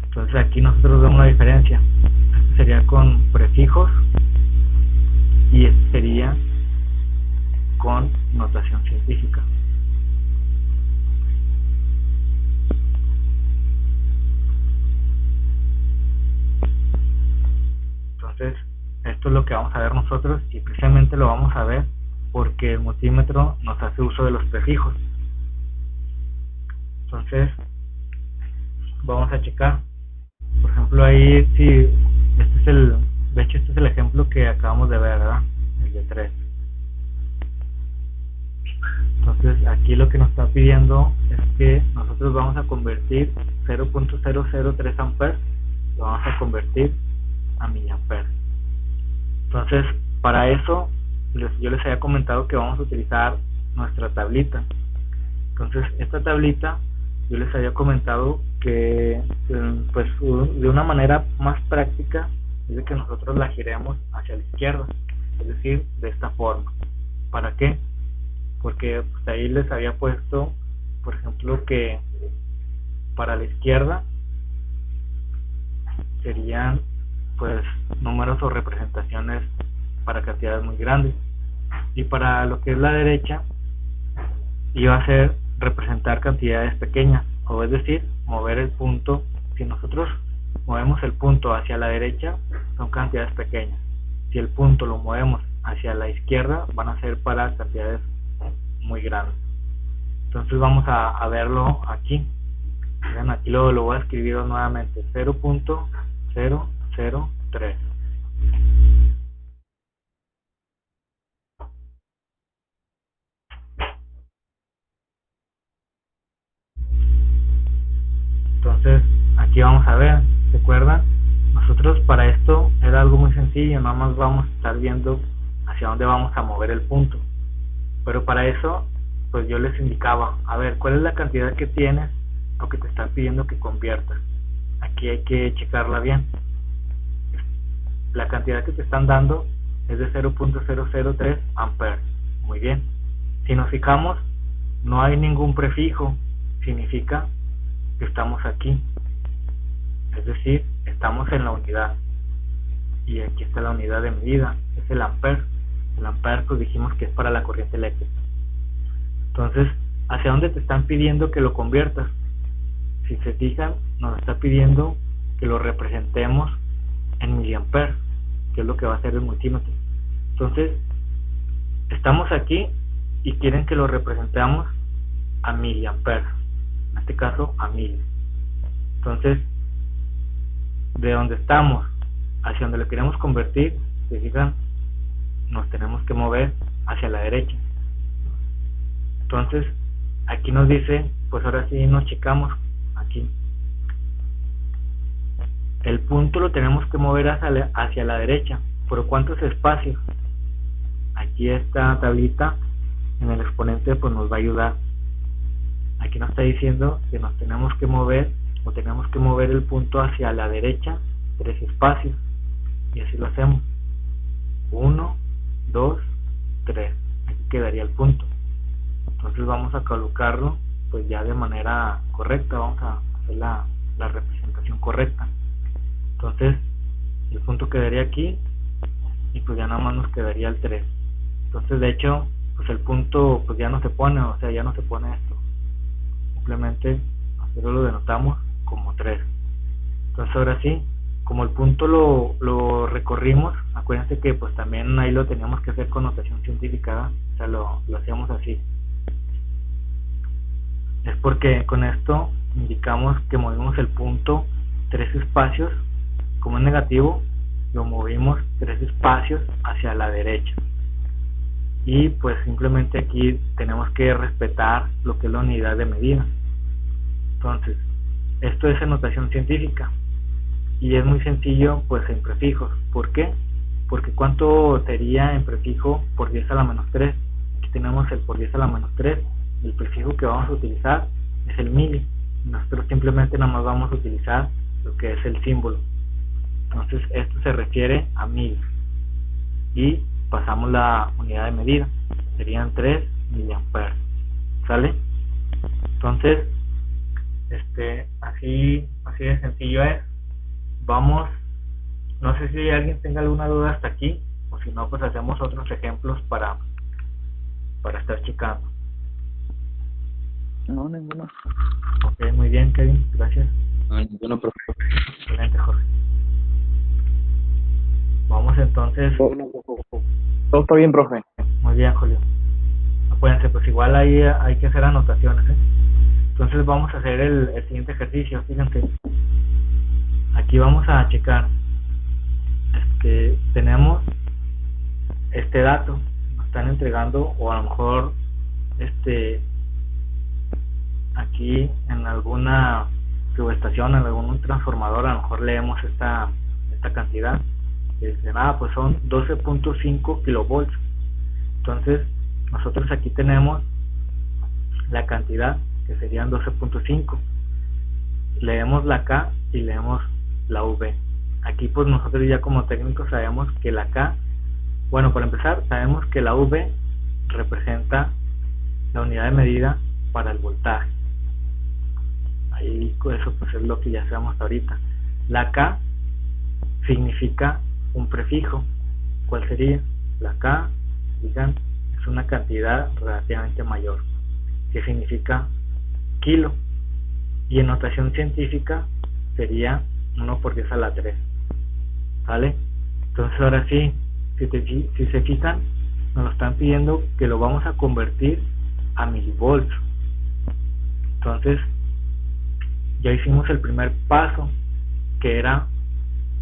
Entonces, aquí nosotros vemos la diferencia. Este sería con prefijos y este sería con notación científica. Entonces, esto es lo que vamos a ver nosotros y precisamente lo vamos a ver porque el multímetro nos hace uso de los prefijos. Entonces, vamos a checar. Por ejemplo, ahí si de hecho este es el ejemplo que acabamos de ver, ¿verdad? El de 3. Entonces, aquí lo que nos está pidiendo es que nosotros vamos a convertir 0.003 amperes, lo vamos a convertir a miliamperes. Entonces, para eso, yo les había comentado que vamos a utilizar nuestra tablita. Entonces, esta tablita, yo les había comentado que, pues, de una manera más práctica, es de que nosotros la giremos hacia la izquierda, es decir, de esta forma. ¿Para qué? Porque pues, ahí les había puesto, por ejemplo, que para la izquierda serían pues números o representaciones para cantidades muy grandes, y para lo que es la derecha iba a ser representar cantidades pequeñas, o es decir, mover el punto. Si nosotros movemos el punto hacia la derecha, son cantidades pequeñas. Si el punto lo movemos hacia la izquierda, van a ser para cantidades muy grandes. Entonces vamos a verlo aquí. Miren, aquí lo voy a escribir nuevamente, 0.003. Entonces aquí vamos a ver, ¿se acuerdan? Nosotros para esto era algo muy sencillo, nada más vamos a estar viendo hacia dónde vamos a mover el punto. Pero para eso, pues yo les indicaba, a ver, ¿cuál es la cantidad que tienes o que te están pidiendo que conviertas? Aquí hay que checarla bien. La cantidad que te están dando es de 0.003 amperes. Muy bien. Si nos fijamos, no hay ningún prefijo. Significa que estamos aquí. Es decir, estamos en la unidad. Y aquí está la unidad de medida. Es el ampere. El ampere pues dijimos que es para la corriente eléctrica. Entonces, ¿hacia dónde te están pidiendo que lo conviertas? Si se fijan, nos está pidiendo que lo representemos en miliamperes, que es lo que va a hacer el multímetro. Entonces, estamos aquí y quieren que lo representemos a miliamperes, en este caso a 1000. Entonces, de donde estamos hacia donde lo queremos convertir, se fijan, nos tenemos que mover hacia la derecha. Entonces, aquí nos dice, pues ahora sí nos checamos aquí. El punto lo tenemos que mover hacia la derecha. ¿Por cuántos espacios? Aquí esta tablita en el exponente pues nos va a ayudar. Aquí nos está diciendo que nos tenemos que mover, o tenemos que mover el punto hacia la derecha 3 espacios. Y así lo hacemos. 1, 2, 3. Aquí quedaría el punto. Entonces vamos a colocarlo pues ya de manera correcta. Vamos a hacer la representación correcta. Entonces el punto quedaría aquí y pues ya nada más nos quedaría el 3. Entonces de hecho pues el punto pues ya no se pone, o sea, ya no se pone esto. Simplemente nosotros lo denotamos como 3. Entonces ahora sí, como el punto lo recorrimos, acuérdense que pues también ahí lo teníamos que hacer con notación científica, o sea, lo hacíamos así. Es porque con esto indicamos que movimos el punto 3 espacios, como es negativo, lo movimos 3 espacios hacia la derecha. Y pues simplemente aquí tenemos que respetar lo que es la unidad de medida. Entonces, esto es en notación científica. Y es muy sencillo pues en prefijos. ¿Por qué? Porque ¿cuánto sería en prefijo por 10 a la menos 3? Aquí tenemos el por 10 a la menos 3. El prefijo que vamos a utilizar es el mili. Nosotros simplemente nada más vamos a utilizar lo que es el símbolo. Entonces esto se refiere a 1000. Y pasamos la unidad de medida. Serían 3 miliamperes. ¿Sale? Entonces, así de sencillo es. Vamos, no sé si alguien tenga alguna duda hasta aquí, o si no pues hacemos otros ejemplos para estar checando. No, ninguno. Ok, muy bien, Kevin, gracias. No, ninguno, profe. Excelente, Jorge. Vamos entonces. Todo está bien, profe. Muy bien, Julio. Acuérdense, pues igual ahí hay que hacer anotaciones, ¿eh? Entonces vamos a hacer el siguiente ejercicio. Fíjense, aquí vamos a checar. Tenemos este dato, nos están entregando, o a lo mejor aquí en alguna subestación, en algún transformador, a lo mejor leemos esta cantidad. Dice, pues son 12.5 kilovolts. Entonces nosotros aquí tenemos la cantidad, que serían 12.5. Leemos la K y leemos la V. Aquí pues nosotros ya como técnicos sabemos que la K, bueno, para empezar sabemos que la V representa la unidad de medida para el voltaje. Ahí eso pues es lo que ya sabemos hasta ahorita. La K significa un prefijo. ¿Cuál sería? La K, digan, es una cantidad relativamente mayor, que significa kilo, y en notación científica sería 1 por 10 a la 3. ¿Vale? Entonces ahora sí, si se fijan, nos lo están pidiendo que lo vamos a convertir a milivolts. Entonces ya hicimos el primer paso, que era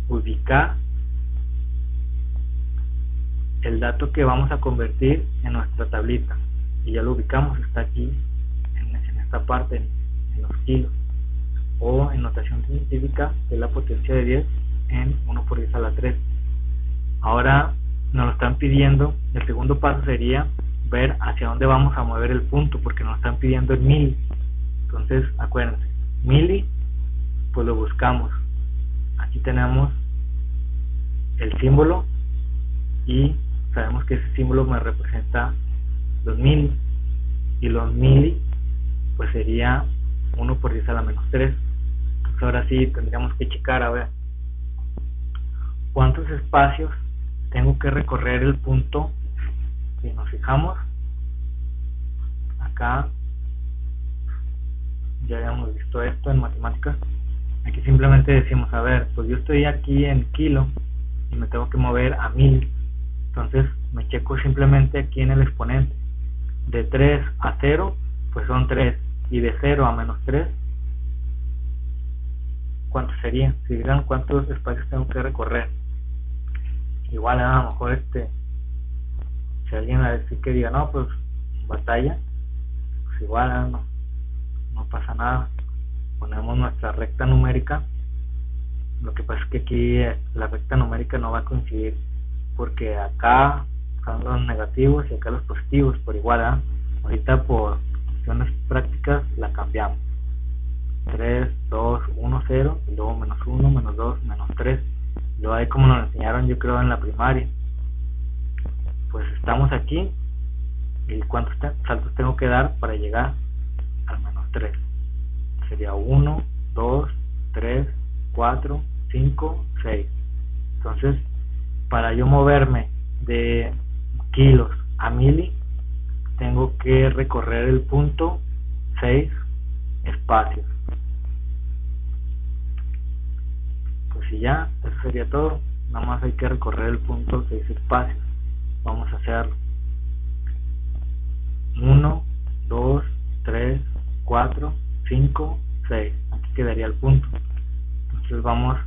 ubicar el dato que vamos a convertir en nuestra tablita, y ya lo ubicamos, está aquí en esta parte, en los kilos, o en notación científica es la potencia de 10 en 1 por 10 a la 3. Ahora nos lo están pidiendo, el segundo paso sería ver hacia dónde vamos a mover el punto, porque nos están pidiendo el mili. Entonces acuérdense, mili, pues lo buscamos. Aquí tenemos el símbolo y sabemos que ese símbolo me representa los mili, y los mili pues sería 1 por 10 a la menos 3. Entonces ahora sí tendríamos que checar a ver cuántos espacios tengo que recorrer el punto. Si nos fijamos acá, ya habíamos visto esto en matemáticas. Aquí simplemente decimos, a ver, pues yo estoy aquí en kilo y me tengo que mover a 1000. Entonces me checo simplemente aquí en el exponente. De 3 a 0 pues son 3, y de 0 a menos 3, ¿cuánto sería? Si dirán cuántos espacios tengo que recorrer. Igual a lo mejor si alguien a decir que diga, no, pues batalla, pues igual no pasa nada. Ponemos nuestra recta numérica. Lo que pasa es que aquí la recta numérica no va a coincidir, porque acá están los negativos y acá los positivos, por igual. Ahorita por cuestiones prácticas la cambiamos. 3, 2, 1, 0, y luego menos 1, menos 2, menos 3. Luego ahí como nos enseñaron yo creo en la primaria. Pues estamos aquí, y cuántos saltos tengo que dar para llegar al menos 3. Sería 1, 2, 3, 4, 5, 6. Entonces, para yo moverme de kilos a mili, tengo que recorrer el punto 6 espacios. Pues y ya, eso sería todo. Nada más hay que recorrer el punto 6 espacios. Vamos a hacerlo. 1, 2, 3, 4, 5, 6. Aquí quedaría el punto. Entonces vamos,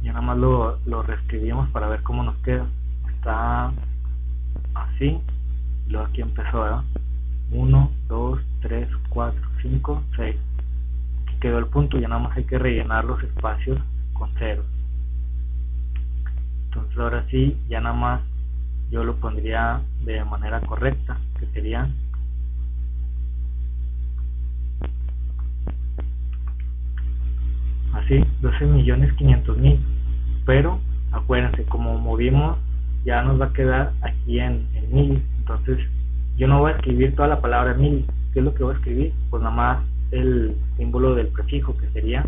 ya nada más lo reescribimos para ver cómo nos queda. Está así, y luego aquí empezó, ¿verdad? 1, 2, 3, 4, 5, 6. Aquí quedó el punto, ya nada más hay que rellenar los espacios con ceros. Entonces ahora sí, ya nada más yo lo pondría de manera correcta, que sería así, 12.500.000. Pero acuérdense, como movimos, ya nos va a quedar aquí en mil. Entonces yo no voy a escribir toda la palabra mil. ¿Qué es lo que voy a escribir? Pues nada más el símbolo del prefijo, que sería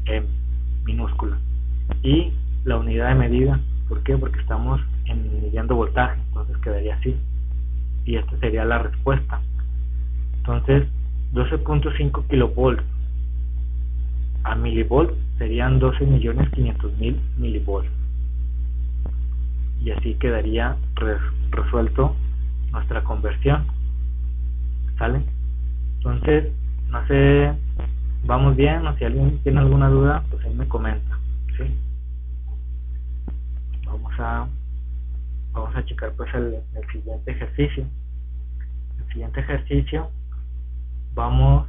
M minúscula, y la unidad de medida. ¿Por qué? Porque estamos midiendo voltaje, entonces quedaría así, y esta sería la respuesta. Entonces 12.5 kilovolts a milivolts serían 12.500.000 milivolts, y así quedaría resuelto nuestra conversión. ¿Sale? Entonces, no sé, vamos bien, o si alguien tiene alguna duda, pues ahí me comenta, ¿sí? Vamos a checar pues el siguiente ejercicio. El siguiente ejercicio, estamos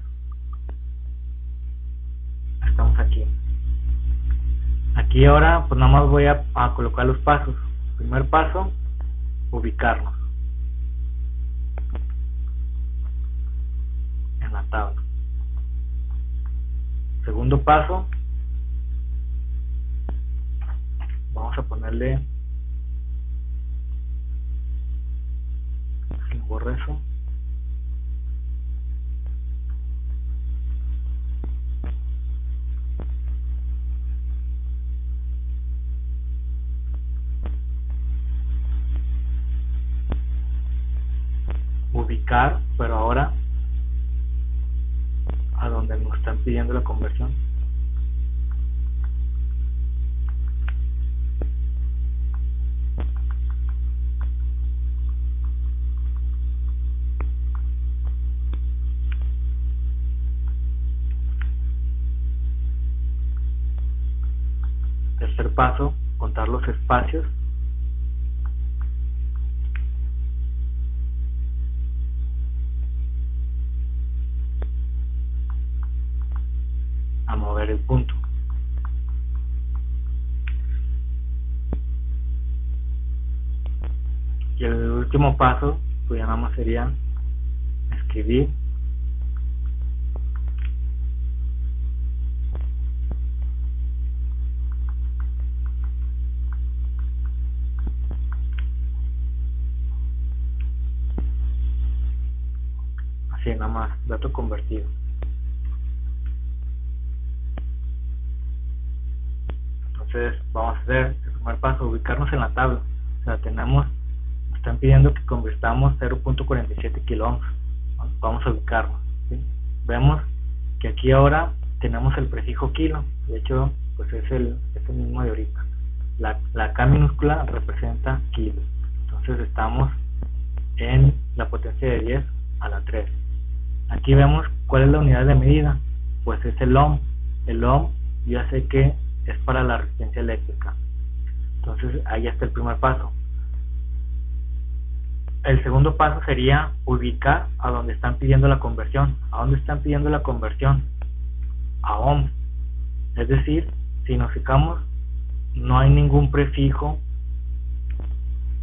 aquí ahora pues nada más voy a colocar los pasos. Primer paso, ubicarnos en la tabla. Segundo paso, vamos a ponerle sin borreso. Ubicar, pero ahora a donde nos están pidiendo la conversión. Tercer paso, contar los espacios. A mover el punto. Y el último paso, pues ya nada más sería escribir así nada más, dato convertido. Entonces vamos a hacer el primer paso, ubicarnos en la tabla. O sea, están pidiendo que convirtamos 0.47 kiloohms. Vamos a ubicarnos, ¿sí? Vemos que aquí ahora tenemos el prefijo kilo. De hecho, pues es el mismo de ahorita. La K minúscula representa kilo. Entonces estamos en la potencia de 10 a la 3. Aquí vemos cuál es la unidad de medida. Pues es el ohm. El ohm yo ya sé que es para la resistencia eléctrica. Entonces ahí está el primer paso. El segundo paso sería ubicar a donde están pidiendo la conversión. ¿A dónde están pidiendo la conversión? A ohm. Es decir, si nos fijamos, no hay ningún prefijo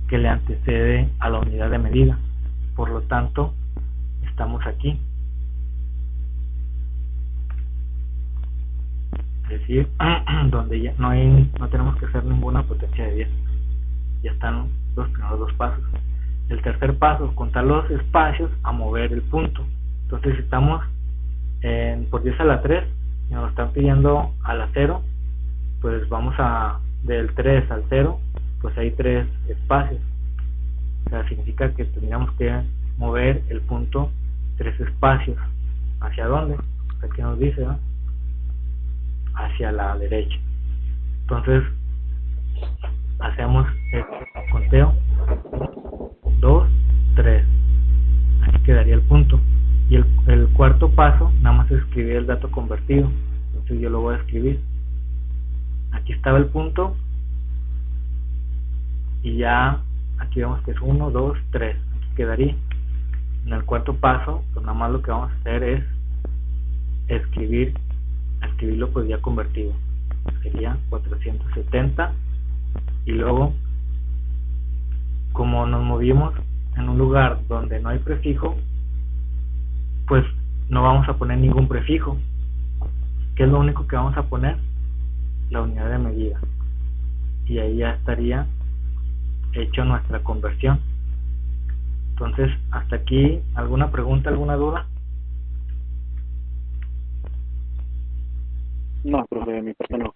que le antecede a la unidad de medida. Por lo tanto, estamos aquí. Es decir, donde ya no tenemos que hacer ninguna potencia de 10. Ya están los primeros dos pasos. El tercer paso, contar los espacios a mover el punto. Entonces, si estamos por 10 a la 3 y nos están pidiendo a la 0, pues vamos del 3 al 0, pues hay 3 espacios. O sea, significa que tendríamos que mover el punto 3 espacios. ¿Hacia dónde? Aquí nos dice, ¿no? Hacia la derecha. Entonces hacemos el conteo: 2, 3. Aquí quedaría el punto. Y el cuarto paso nada más es escribir el dato convertido. Entonces yo lo voy a escribir. Aquí estaba el punto y ya aquí vemos que es 1, 2, 3. Aquí quedaría. En el cuarto paso, pues nada más lo que vamos a hacer es escribirlo pues ya convertido. Sería 470. Y luego, como nos movimos en un lugar donde no hay prefijo, pues no vamos a poner ningún prefijo. ¿Qué es lo único que vamos a poner? La unidad de medida. Y ahí ya estaría hecho nuestra conversión. Entonces, hasta aquí, ¿alguna pregunta, alguna duda? No, profe, de mi parte no.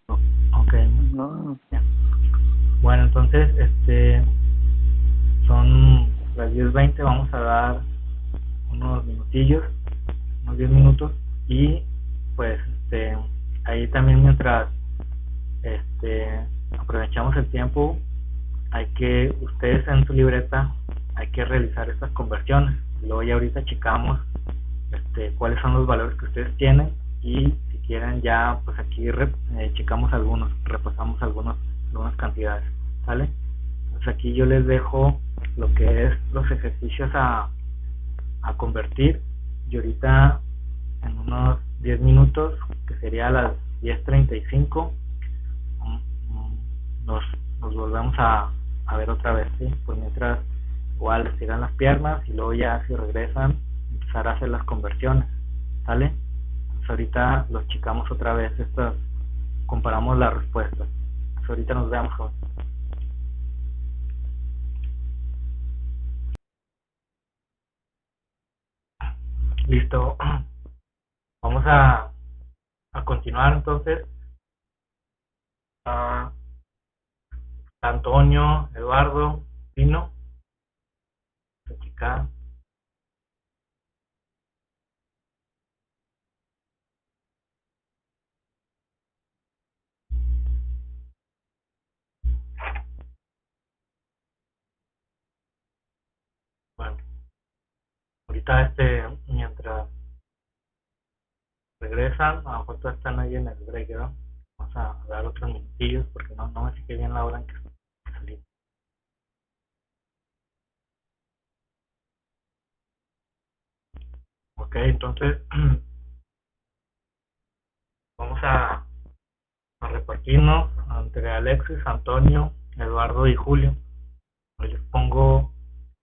Ok. No. Bueno, entonces, son las 10:20, vamos a dar unos minutillos, unos 10 minutos, y pues ahí también mientras aprovechamos el tiempo, hay que, ustedes en su libreta, hay que realizar estas conversiones. Luego ya ahorita checamos cuáles son los valores que ustedes tienen, y si quieren ya pues aquí checamos algunos, repasamos algunas cantidades, ¿sale? Entonces aquí yo les dejo lo que es los ejercicios a convertir, y ahorita en unos 10 minutos, que sería a las 10:35, nos volvemos a ver otra vez, ¿sí? Pues mientras igual estiran las piernas y luego ya si regresan empezar a hacer las conversiones, ¿sale? Entonces ahorita los checamos otra vez, comparamos las respuestas. Entonces ahorita nos vemos, joven. Listo. Vamos a continuar entonces. Antonio, Eduardo, Pino, chica. Bueno, ahorita mientras regresan, a lo mejor todavía están ahí en el break, ¿no? Vamos a dar otros minutillos porque no me fijé bien la hora en que salí. Ok, entonces vamos a repartirnos entre Alexis, Antonio, Eduardo y Julio. Hoy les pongo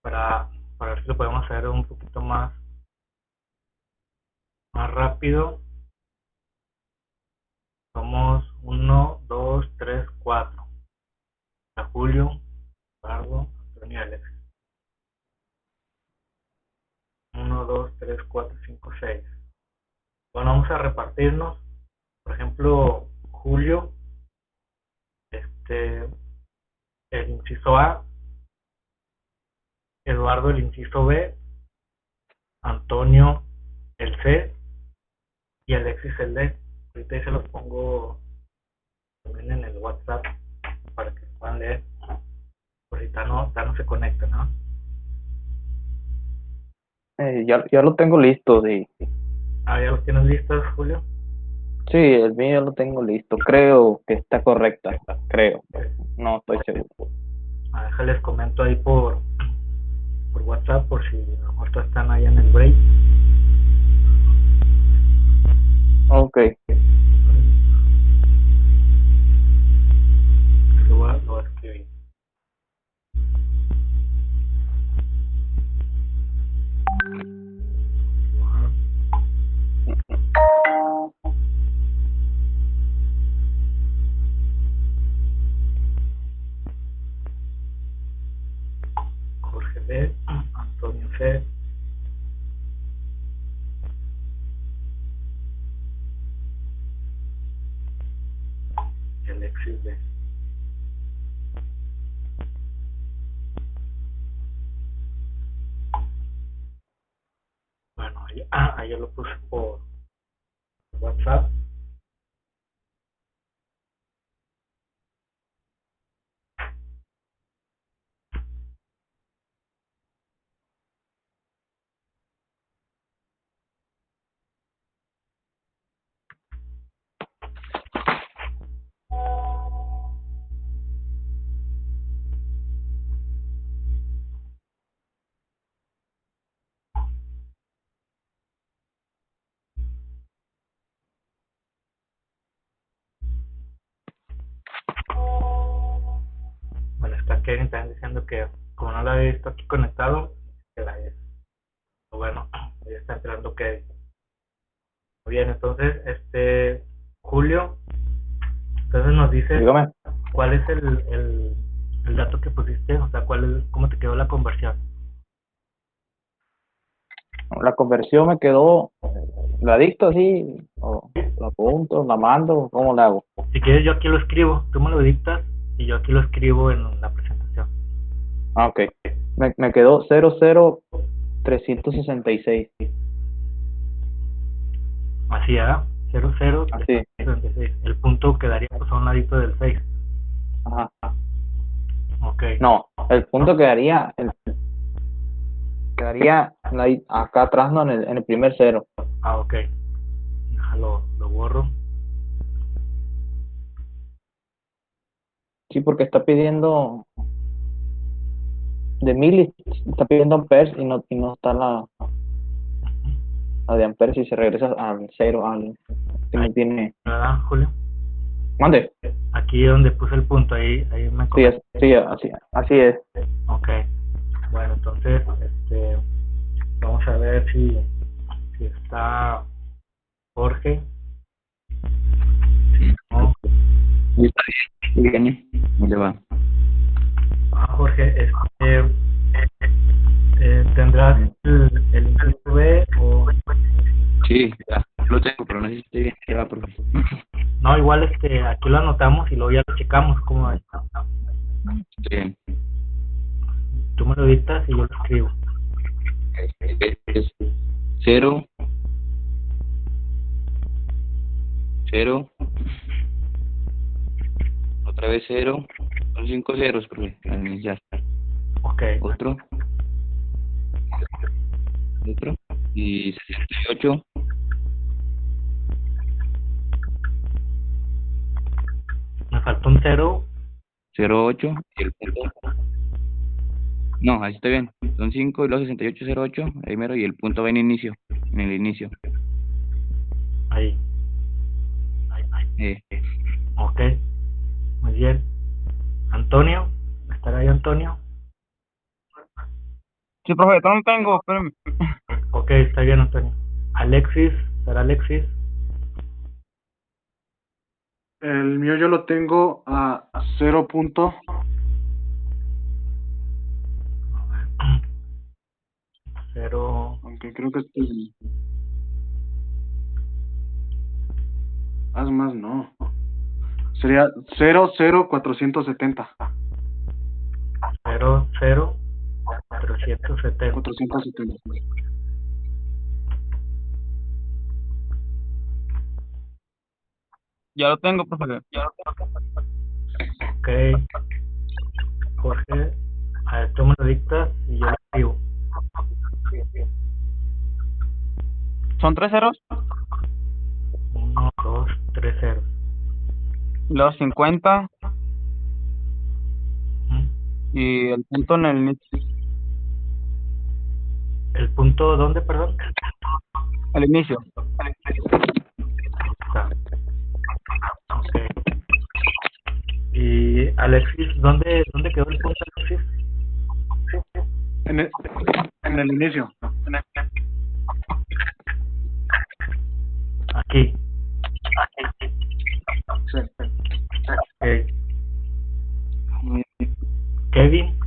para, para ver si lo podemos hacer un poquito más rápido. Somos 1, 2, 3, 4. A Julio, Eduardo, Antonio y Alex. 1, 2, 3, 4, 5, 6. Bueno, vamos a repartirnos. Por ejemplo, Julio, el inciso A, Eduardo el inciso B, Antonio el C y Alexis el D. Ahorita ahí se los pongo también en el WhatsApp para que puedan leer. Por si ya no se conectan, ¿no? Ya lo tengo listo, sí. Ah, ¿ya los tienes listos, Julio? Sí, el mío ya lo tengo listo. Creo que está correcta. Creo. No estoy seguro. Déjales comento ahí por WhatsApp por si a lo mejor todos están ahí en el break. Ok. Lo voy a escribir. Jorge B, Antonio C, y Alexis B. Bueno, ahí yo lo puse por WhatsApp. Bueno, está Kevin también diciendo que como no la había visto aquí conectado, que la es. Bueno, ahí está entrando Kevin. Muy bien, entonces, Julio, entonces nos dices Dígame. cuál es el dato que pusiste, o sea, cómo te quedó la conversión. La conversión me quedó. ¿La dicto así? ¿O la apunto? ¿La mando? ¿Cómo la hago? Si quieres, yo aquí lo escribo, tú me lo dictas y yo aquí lo escribo en la presentación. Ah, ok. Me quedó 00366. Así, ¿verdad? 00 Así. 36. El punto quedaría pues a un ladito del 6. Ajá. Ok. No, el punto quedaría acá atrás, no, en el primer cero. Ok. Déjalo, lo borro. Sí, porque está pidiendo de mil, está pidiendo amperes y no está la de amperes y se regresa al cero, que no tiene. ¿Verdad, Julio? Mande. Aquí donde puse el punto, ahí me Sí, conecté. sí, así es. Ok. Bueno, entonces, vamos a ver si está Jorge. No. Bien, ¿cómo le va? Jorge, ¿tendrás el inciso B o...? Sí, ya lo tengo, pero no sé si esté bien. Ya va, profe. No, igual aquí lo anotamos y luego ya lo checamos como Bien. tú me lo dictas y yo lo escribo. Es 0, 0, otra vez 0, son 5 ceros, profe, al iniciar. Ok. Otro, y 68, Me faltó un 0. 08, y el punto. No, así está bien. Son 5 y luego 68, 08, ahí mero, y el punto va en el inicio. Ahí. Ok. Muy bien. Antonio, ¿estará ahí Antonio? Sí, profe, no tengo, espérame. Ok, está bien, Antonio. Alexis, ¿será Alexis? El mío yo lo tengo a 0 punto. Cero. Aunque creo que estoy... Más, no. Sería 00470. 470. 470. Ya lo tengo, profe. Ok. Jorge, a ver, tú me lo dictas y yo lo escribo. Son 3 ceros. 1, 2, 3 ceros. Los 50 Ujú. y el punto en el inicio. ¿El punto dónde, perdón? Al inicio. Ahí está. Ok. Y Alexis, ¿dónde quedó el punto, Alexis? En el inicio. Aquí. Sí. Ok. Kevin,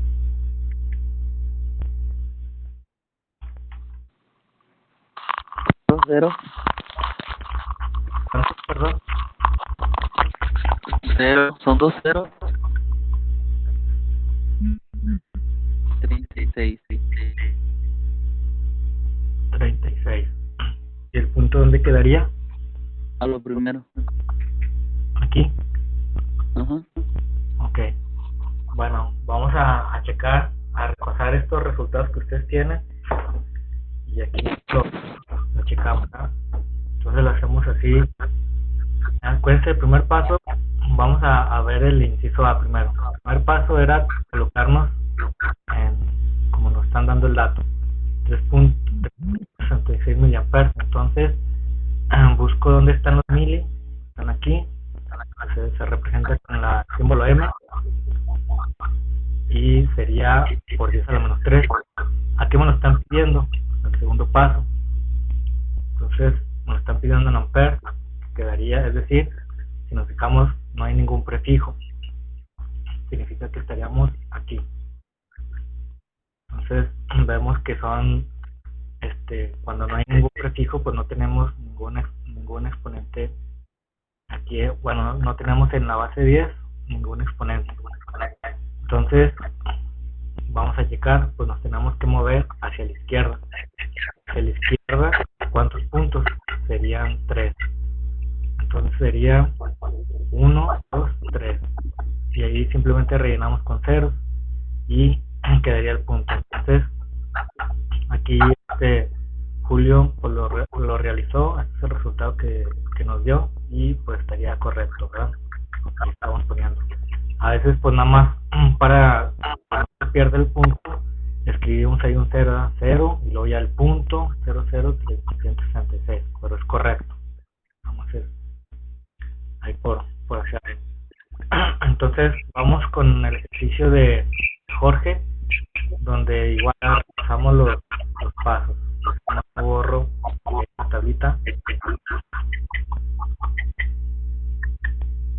0, ¿cuánto, perdón? 0, son 2 ceros. 36. 36. ¿Y el punto dónde quedaría? A lo primero. Aquí. Ajá. Ok. Bueno, vamos a checar, a repasar estos resultados que ustedes tienen. Y aquí lo checamos, ¿no? Entonces lo hacemos así. Acuérdense, el primer paso, vamos a ver el inciso A primero. El primer paso era colocarnos como nos están dando el dato, 3.66 miliamperes. Entonces, busco dónde están los mili, están aquí, se representa con el símbolo M, y sería por 10 a la menos 3. Aquí me lo están pidiendo, el segundo paso. Entonces, me lo están pidiendo en amperes, quedaría, es decir, si nos fijamos, no hay ningún prefijo, significa que estaríamos aquí. Entonces, vemos que son, cuando no hay ningún prefijo, pues no tenemos ningún exponente aquí, bueno, no tenemos en la base 10 ningún exponente. Entonces, vamos a checar, pues nos tenemos que mover hacia la izquierda. Hacia la izquierda, ¿cuántos puntos? Serían 3. Entonces sería 1, 2, 3. Y ahí simplemente rellenamos con ceros y quedaría el punto. Entonces, aquí Julio pues lo realizó, este es el resultado que nos dio y pues estaría correcto, ¿verdad? Ahí estamos poniendo. A veces pues nada más para no se pierda el punto, escribimos ahí un 0, 0 y luego ya el punto 00366, pero es correcto. Vamos a hacer ahí por hacer. Entonces vamos con el ejercicio de Jorge, donde igual pasamos los pasos. No borro la tablita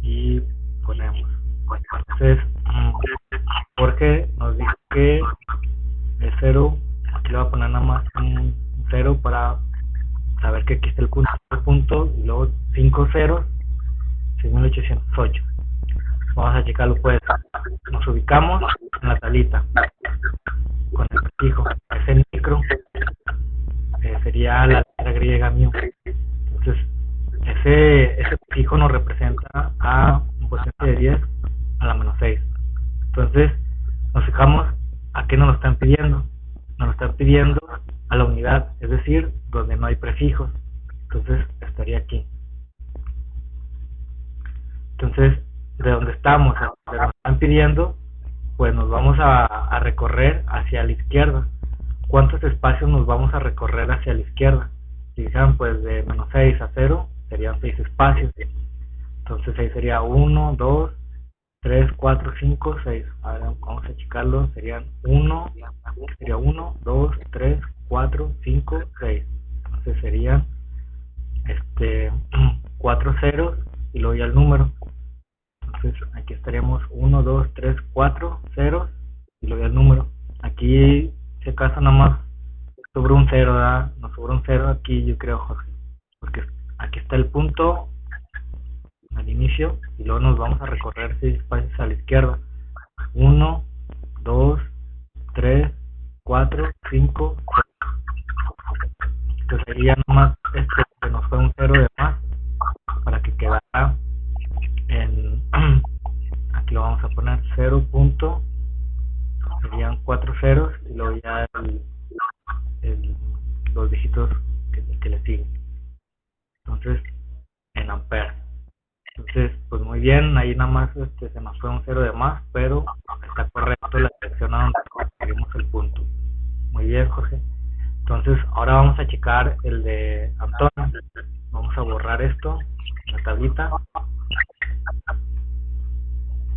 y ponemos. Entonces Jorge nos dice que es 0, aquí le voy a poner nada más un 0 para saber que aquí está el punto, y luego 5 ceros, 6808. Vamos a checarlo, pues nos ubicamos en la tablita con el prefijo, ese micro sería la letra griega mu. Entonces ese prefijo nos representa a un potencia de 10 a la menos 6. Entonces nos fijamos a qué nos lo están pidiendo. Nos lo están pidiendo a la unidad, es decir, donde no hay prefijos. Entonces estaría aquí. Entonces, de donde estamos, a donde nos están pidiendo, pues nos vamos a recorrer hacia la izquierda. ¿Cuántos espacios nos vamos a recorrer hacia la izquierda? Si dijeran, pues de menos 6 a 0, serían 6 espacios. Entonces ahí sería 1, 2, 3, 4, 5, 6. Ahora vamos a checarlo. Sería 1, 2, 3, 4, 5, 6. Entonces serían 4 ceros y luego ya el número. Entonces aquí estaríamos 1, 2, 3, 4 ceros y luego ya el número. Aquí, si acaso, nada más sobre un cero, ¿verdad? Nos sobra un cero aquí, yo creo, Jorge, porque aquí está el punto al inicio y luego nos vamos a recorrer 6 espacios a la izquierda. 1, 2, 3, 4, 5, 6. Entonces sería nomás que nos fue un cero de más para que quedara en aquí lo vamos a poner 0 punto, serían 4 ceros y luego ya los dígitos que le siguen. Entonces en amperes. Entonces pues muy bien, ahí nada más se nos fue un cero de más, pero está correcto la dirección a donde conseguimos el punto. Muy bien, Jorge. Entonces ahora vamos a checar el de Antonio. Vamos a borrar esto en la tablita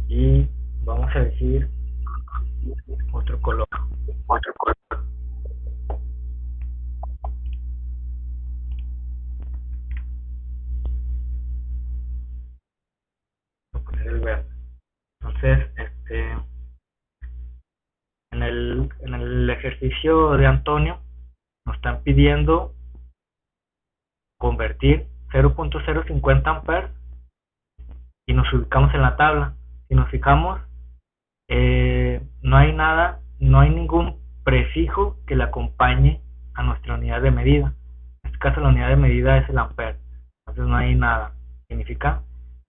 y vamos a decir otro color. Voy a poner el verde. Entonces en el ejercicio de Antonio nos están pidiendo convertir 0.050 amperes y nos ubicamos en la tabla. Si nos fijamos, no hay nada, no hay ningún prefijo que le acompañe a nuestra unidad de medida. En este caso la unidad de medida es el ampere, entonces no hay nada. Significa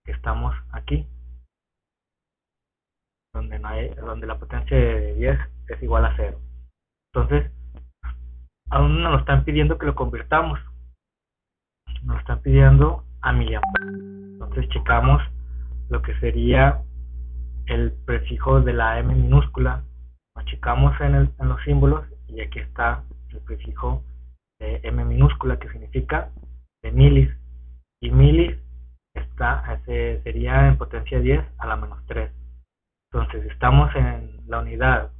que estamos aquí, donde la potencia de 10 es igual a 0. Entonces aún nos están pidiendo que lo convirtamos, nos están pidiendo a miliamperes. Entonces checamos lo que sería el prefijo de la M minúscula, lo checamos en los símbolos y aquí está el prefijo de M minúscula, que significa de milis, y milis sería en potencia 10 a la menos 3. Entonces estamos en la unidad,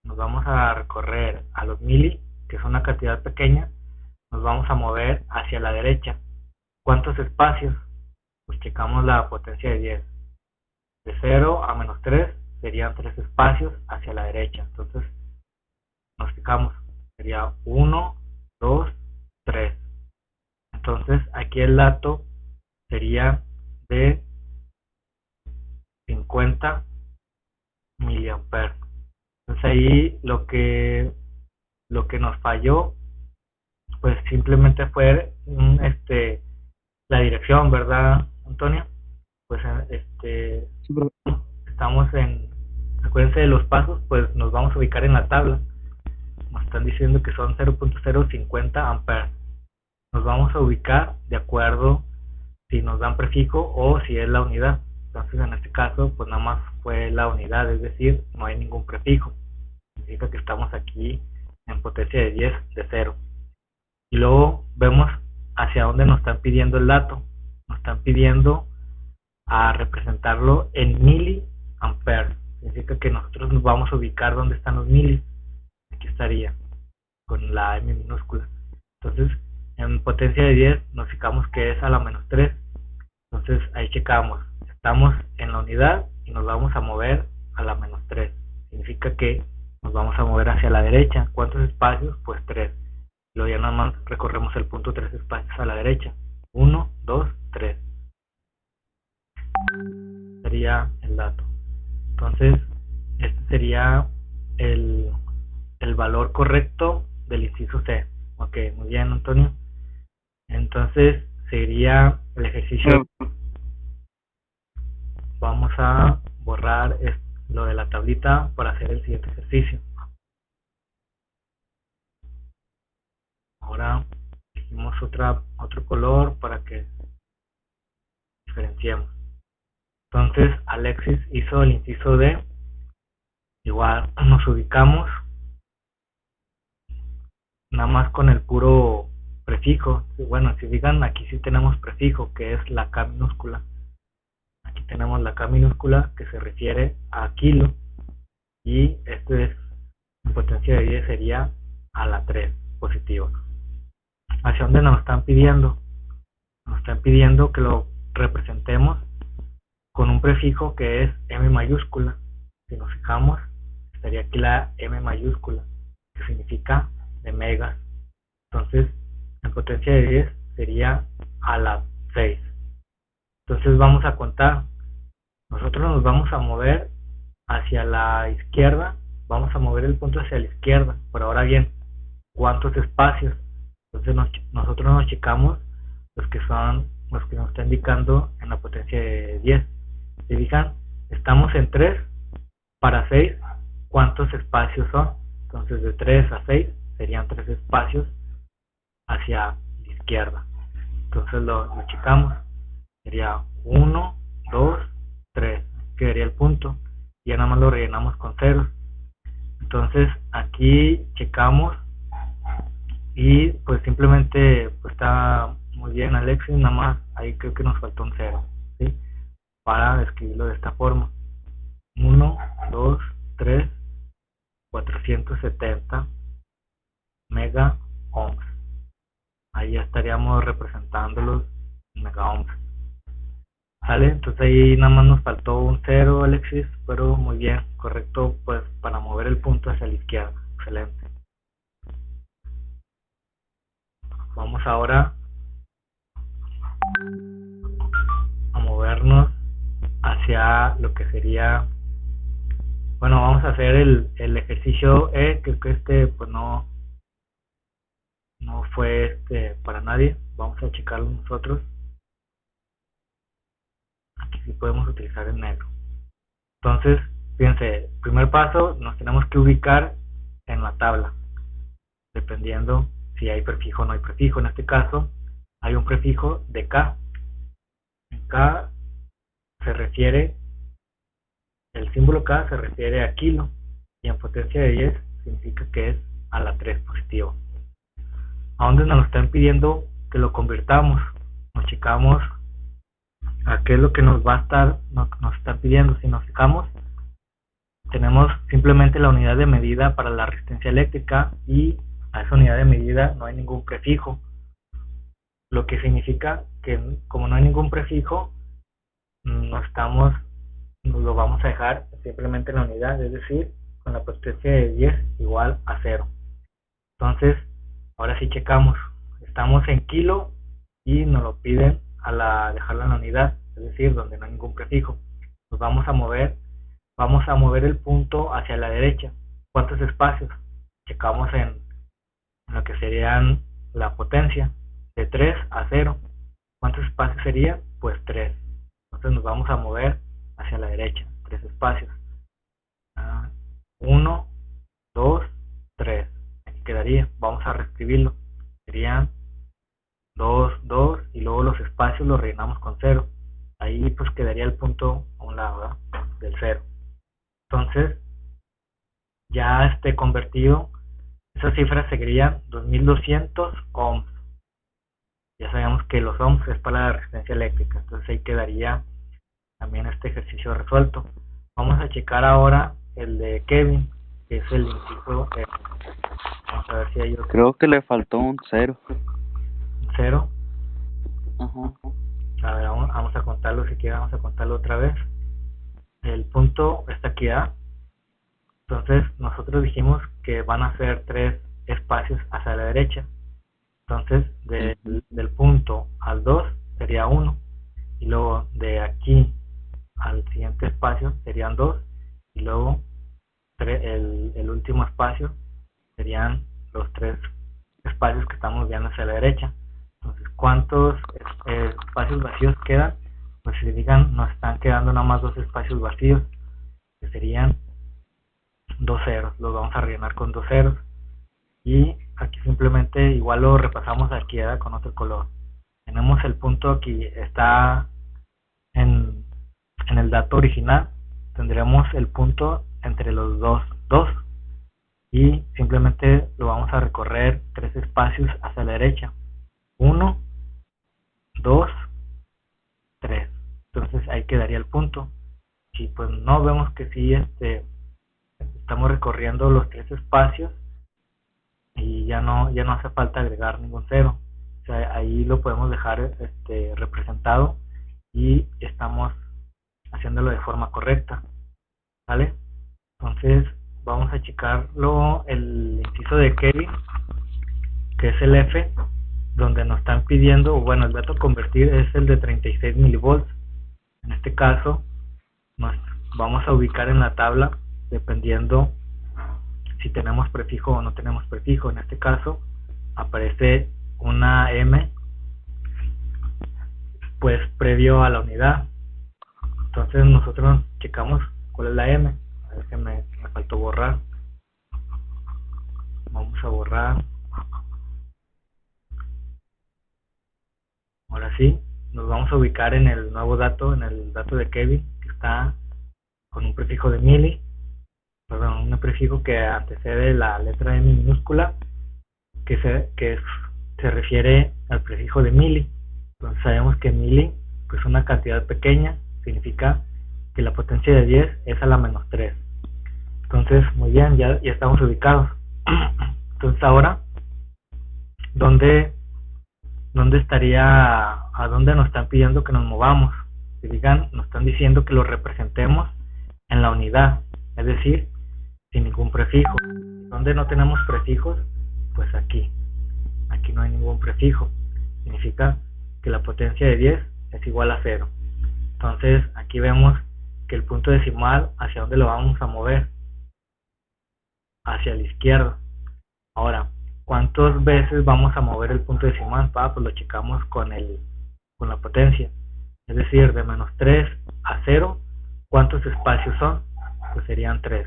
nos vamos a recorrer a los mili, que es una cantidad pequeña, nos vamos a mover hacia la derecha. ¿Cuántos espacios? Pues checamos la potencia de 10. De 0 a menos 3 serían 3 espacios hacia la derecha. Entonces nos fijamos, sería 1, 2, 3. Entonces aquí el dato sería de 50 miliamperes. Entonces ahí lo que nos falló pues simplemente fue la dirección, ¿verdad, Antonio? Pues estamos acuérdense de los pasos, pues nos vamos a ubicar en la tabla. Nos están diciendo que son 0.050 amperes. Nos vamos a ubicar de acuerdo si nos dan prefijo o si es la unidad. Entonces en este caso pues nada más fue la unidad, es decir, no hay ningún prefijo. Significa que estamos aquí en potencia de 10 de 0. Y luego vemos hacia dónde nos están pidiendo el dato. Nos están pidiendo a representarlo en miliamperes. Significa que nosotros nos vamos a ubicar donde están los milis. Aquí estaría con la M minúscula. Entonces en potencia de 10 nos fijamos que es a la menos 3. Entonces ahí checamos, estamos en la unidad y nos vamos a mover a la menos 3. Significa que nos vamos a mover hacia la derecha. ¿Cuántos espacios? Pues 3. Luego ya nada más recorremos el punto 3 espacios a la derecha. 1, 2, 3. Sería el dato. Entonces este sería el valor correcto del inciso C. Ok, muy bien, Antonio. Entonces sería el ejercicio. Vamos a borrar lo de la tablita para hacer el siguiente ejercicio. Ahora elegimos otro color para que diferenciemos. Entonces Alexis hizo el inciso D. Igual nos ubicamos nada más con el puro prefijo. Bueno, si digan, aquí sí tenemos prefijo, que es la K minúscula. Aquí tenemos la K minúscula que se refiere a kilo, y esto es en potencia de 10 sería a la 3 positivo. ¿Hacia dónde nos están pidiendo? Nos están pidiendo que lo representemos con un prefijo que es M mayúscula. Si nos fijamos, estaría aquí la M mayúscula, que significa de megas. Entonces, en potencia de 10 sería a la 6. Entonces vamos a contar. Nosotros nos vamos a mover hacia la izquierda, vamos a mover el punto hacia la izquierda. Pero ahora bien, ¿cuántos espacios? Entonces nosotros nos checamos los que son los que nos está indicando en la potencia de 10. Si fijan, estamos en 3 para 6, ¿cuántos espacios son? Entonces de 3 a 6 serían 3 espacios hacia la izquierda. Entonces lo checamos, sería 1, 2, 3, quedaría el punto, y ya nada más lo rellenamos con ceros. Entonces aquí checamos y pues simplemente pues está muy bien, Alexis, nada más ahí creo que nos faltó un 0, ¿sí? Para escribirlo de esta forma: 1, 2, 3, 470 mega ohms. Ahí ya estaríamos representándolos en mega ohms. ¿Sale? Entonces ahí nada más nos faltó un 0, Alexis, pero muy bien, correcto, pues para mover el punto hacia la izquierda. Excelente. Vamos ahora a movernos hacia lo que sería, bueno, vamos a hacer el ejercicio E, que este pues no fue para nadie. Vamos a checarlo nosotros. Aquí sí podemos utilizar el negro. Entonces, fíjense, primer paso, nos tenemos que ubicar en la tabla, dependiendo si hay prefijo o no hay prefijo. En este caso, hay un prefijo de K. En K se refiere, el símbolo K se refiere a kilo, y en potencia de 10 significa que es a la 3 positivo. ¿A dónde nos están pidiendo que lo convirtamos? Nos checamos a qué es lo que nos están pidiendo. Si nos fijamos, tenemos simplemente la unidad de medida para la resistencia eléctrica, y a esa unidad de medida no hay ningún prefijo, lo que significa que como no hay ningún prefijo, nos lo vamos a dejar simplemente en la unidad, es decir, con la potencia de 10 igual a 0. Entonces, ahora sí checamos, estamos en kilo y nos lo piden dejarlo en la unidad, es decir, donde no hay ningún prefijo. Nos vamos a mover el punto hacia la derecha. ¿Cuántos espacios? Checamos en lo que serían la potencia, de 3 a 0. ¿Cuántos espacios serían? Pues 3. Entonces nos vamos a mover hacia la derecha, 3 espacios. 1, 2, 3. Aquí quedaría. Vamos a reescribirlo. Serían 2, 2, y luego los espacios los rellenamos con 0. Ahí pues quedaría el punto a un lado, ¿verdad?, del 0. Entonces, ya convertido, esas cifras seguirían 2200 ohms. Ya sabemos que los ohms es para la resistencia eléctrica, entonces ahí quedaría también este ejercicio resuelto. Vamos a checar ahora el de Kevin, que es el inciso F. Vamos a ver si hay otro. Creo que le faltó un 0. 0. Ajá. A ver, vamos a contarlo, si quieren vamos a contarlo otra vez. El punto está aquí, ¿ah? Entonces nosotros dijimos que van a ser 3 espacios hacia la derecha. Entonces del punto al 2 sería 1, y luego de aquí al siguiente espacio serían 2, y luego el último espacio serían los 3 espacios que estamos viendo hacia la derecha. Entonces, ¿cuántos espacios vacíos quedan? Pues si digan, nos están quedando nada más 2 espacios vacíos, que serían 2 ceros. Los vamos a rellenar con 2 ceros, y aquí simplemente igual lo repasamos aquí, ¿verdad?, con otro color. Tenemos el punto aquí, está en el dato original, tendremos el punto entre los dos, y simplemente lo vamos a recorrer 3 espacios hacia la derecha. 1, 2, 3. Entonces ahí quedaría el punto. Si pues no, vemos que sí estamos recorriendo los 3 espacios y ya no hace falta agregar ningún cero. O sea, ahí lo podemos dejar representado y estamos haciéndolo de forma correcta, ¿vale? Entonces vamos a checarlo, el inciso de Kevin, que es el F, donde nos están pidiendo, bueno, el dato a convertir es el de 36 milivolts. En este caso nos vamos a ubicar en la tabla dependiendo si tenemos prefijo o no tenemos prefijo. En este caso aparece una M pues previo a la unidad. Entonces nosotros checamos cuál es la M. A ver que me faltó borrar. Vamos a borrar. Ahora sí, nos vamos a ubicar en el nuevo dato, en el dato de Kevin, que está con un prefijo de mili, perdón, un prefijo que antecede la letra M minúscula, que se refiere al prefijo de mili. Entonces sabemos que mili, pues una cantidad pequeña, significa que la potencia de 10 es a la menos 3. Entonces, muy bien, ya estamos ubicados. Entonces ahora, ¿dónde estaría, a dónde nos están pidiendo que nos movamos? Si digan, nos están diciendo que lo representemos en la unidad, es decir, sin ningún prefijo. ¿Dónde no tenemos prefijos? Pues aquí no hay ningún prefijo, significa que la potencia de 10 es igual a 0. Entonces aquí vemos que el punto decimal, ¿hacia dónde lo vamos a mover? Hacia la izquierda. Ahora, ¿cuántas veces vamos a mover el punto decimal? Pues lo checamos con la potencia, es decir, de menos 3 a 0, ¿cuántos espacios son? Pues serían 3.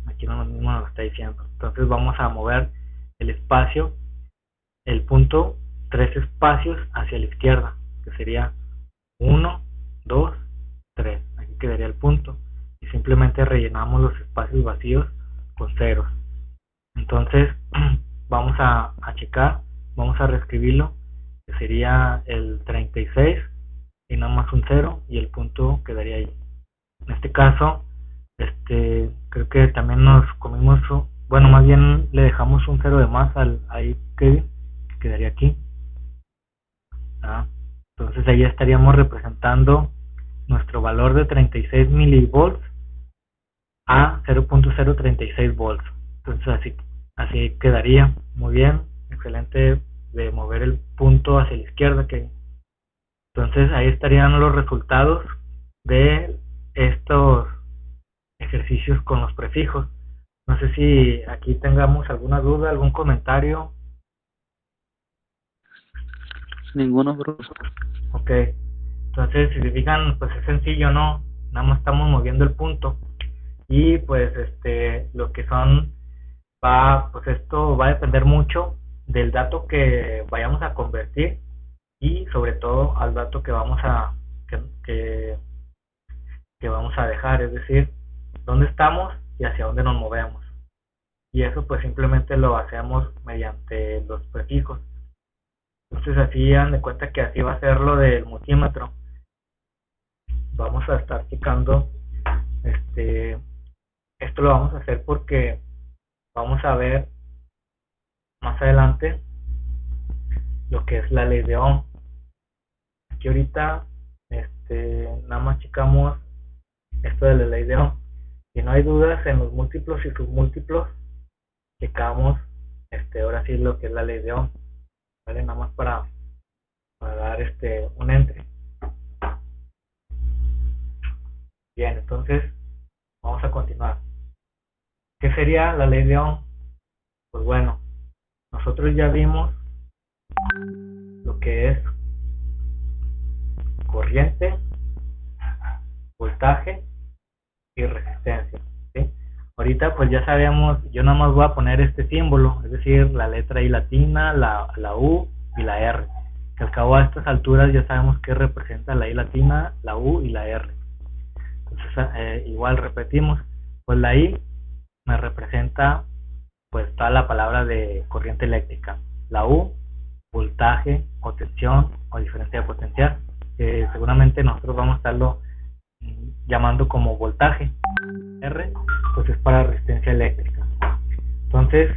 Aquí no mismo nos lo está diciendo. Entonces vamos a mover el espacio, el punto, 3 espacios hacia la izquierda, que sería 1, 2, 3. Aquí quedaría el punto y simplemente rellenamos los espacios vacíos con ceros. Entonces vamos a checar, vamos a reescribirlo, que sería el 36 y nada más un 0 y el punto quedaría ahí. En este caso, creo que también nos comimos, bueno, más bien le dejamos un 0 de más ahí que quedaría aquí. Entonces ahí estaríamos representando nuestro valor de 36 milivolts a 0.036 volts. Entonces así quedaría. Muy bien, excelente de mover el punto hacia la izquierda. Entonces ahí estarían los resultados de estos ejercicios con los prefijos. No sé si aquí tengamos alguna duda, algún comentario. Ninguno, bro. Ok, entonces si se fijan, pues es sencillo, ¿no? Nada más estamos moviendo el punto y pues lo que son pues esto va a depender mucho del dato que vayamos a convertir y sobre todo al dato que vamos a que vamos a dejar, es decir, dónde estamos y hacia dónde nos movemos. Y eso pues simplemente lo hacemos mediante los prefijos. Entonces así dan de cuenta que así va a ser lo del multímetro. Vamos a estar checando esto lo vamos a hacer porque vamos a ver más adelante lo que es la ley de Ohm. Aquí ahorita nada más checamos esto de la ley de Ohm. Si no hay dudas en los múltiplos y submúltiplos, checamos ahora sí lo que es la ley de Ohm, ¿vale? Nada más para dar un entre. Bien, entonces vamos a continuar. ¿Qué sería la ley de Ohm? Pues bueno, nosotros ya vimos lo que es corriente, voltaje y resistencia, ¿sí? Ahorita pues ya sabemos, yo nada más voy a poner este símbolo, es decir, la letra I latina, la U y la R, que al cabo a estas alturas ya sabemos qué representa la I latina, la U y la R. Entonces igual repetimos, pues la I me representa pues toda la palabra de corriente eléctrica, la U, voltaje o tensión o diferencia de potencial, que seguramente nosotros vamos a estarlo llamando como voltaje. R pues es para resistencia eléctrica. Entonces,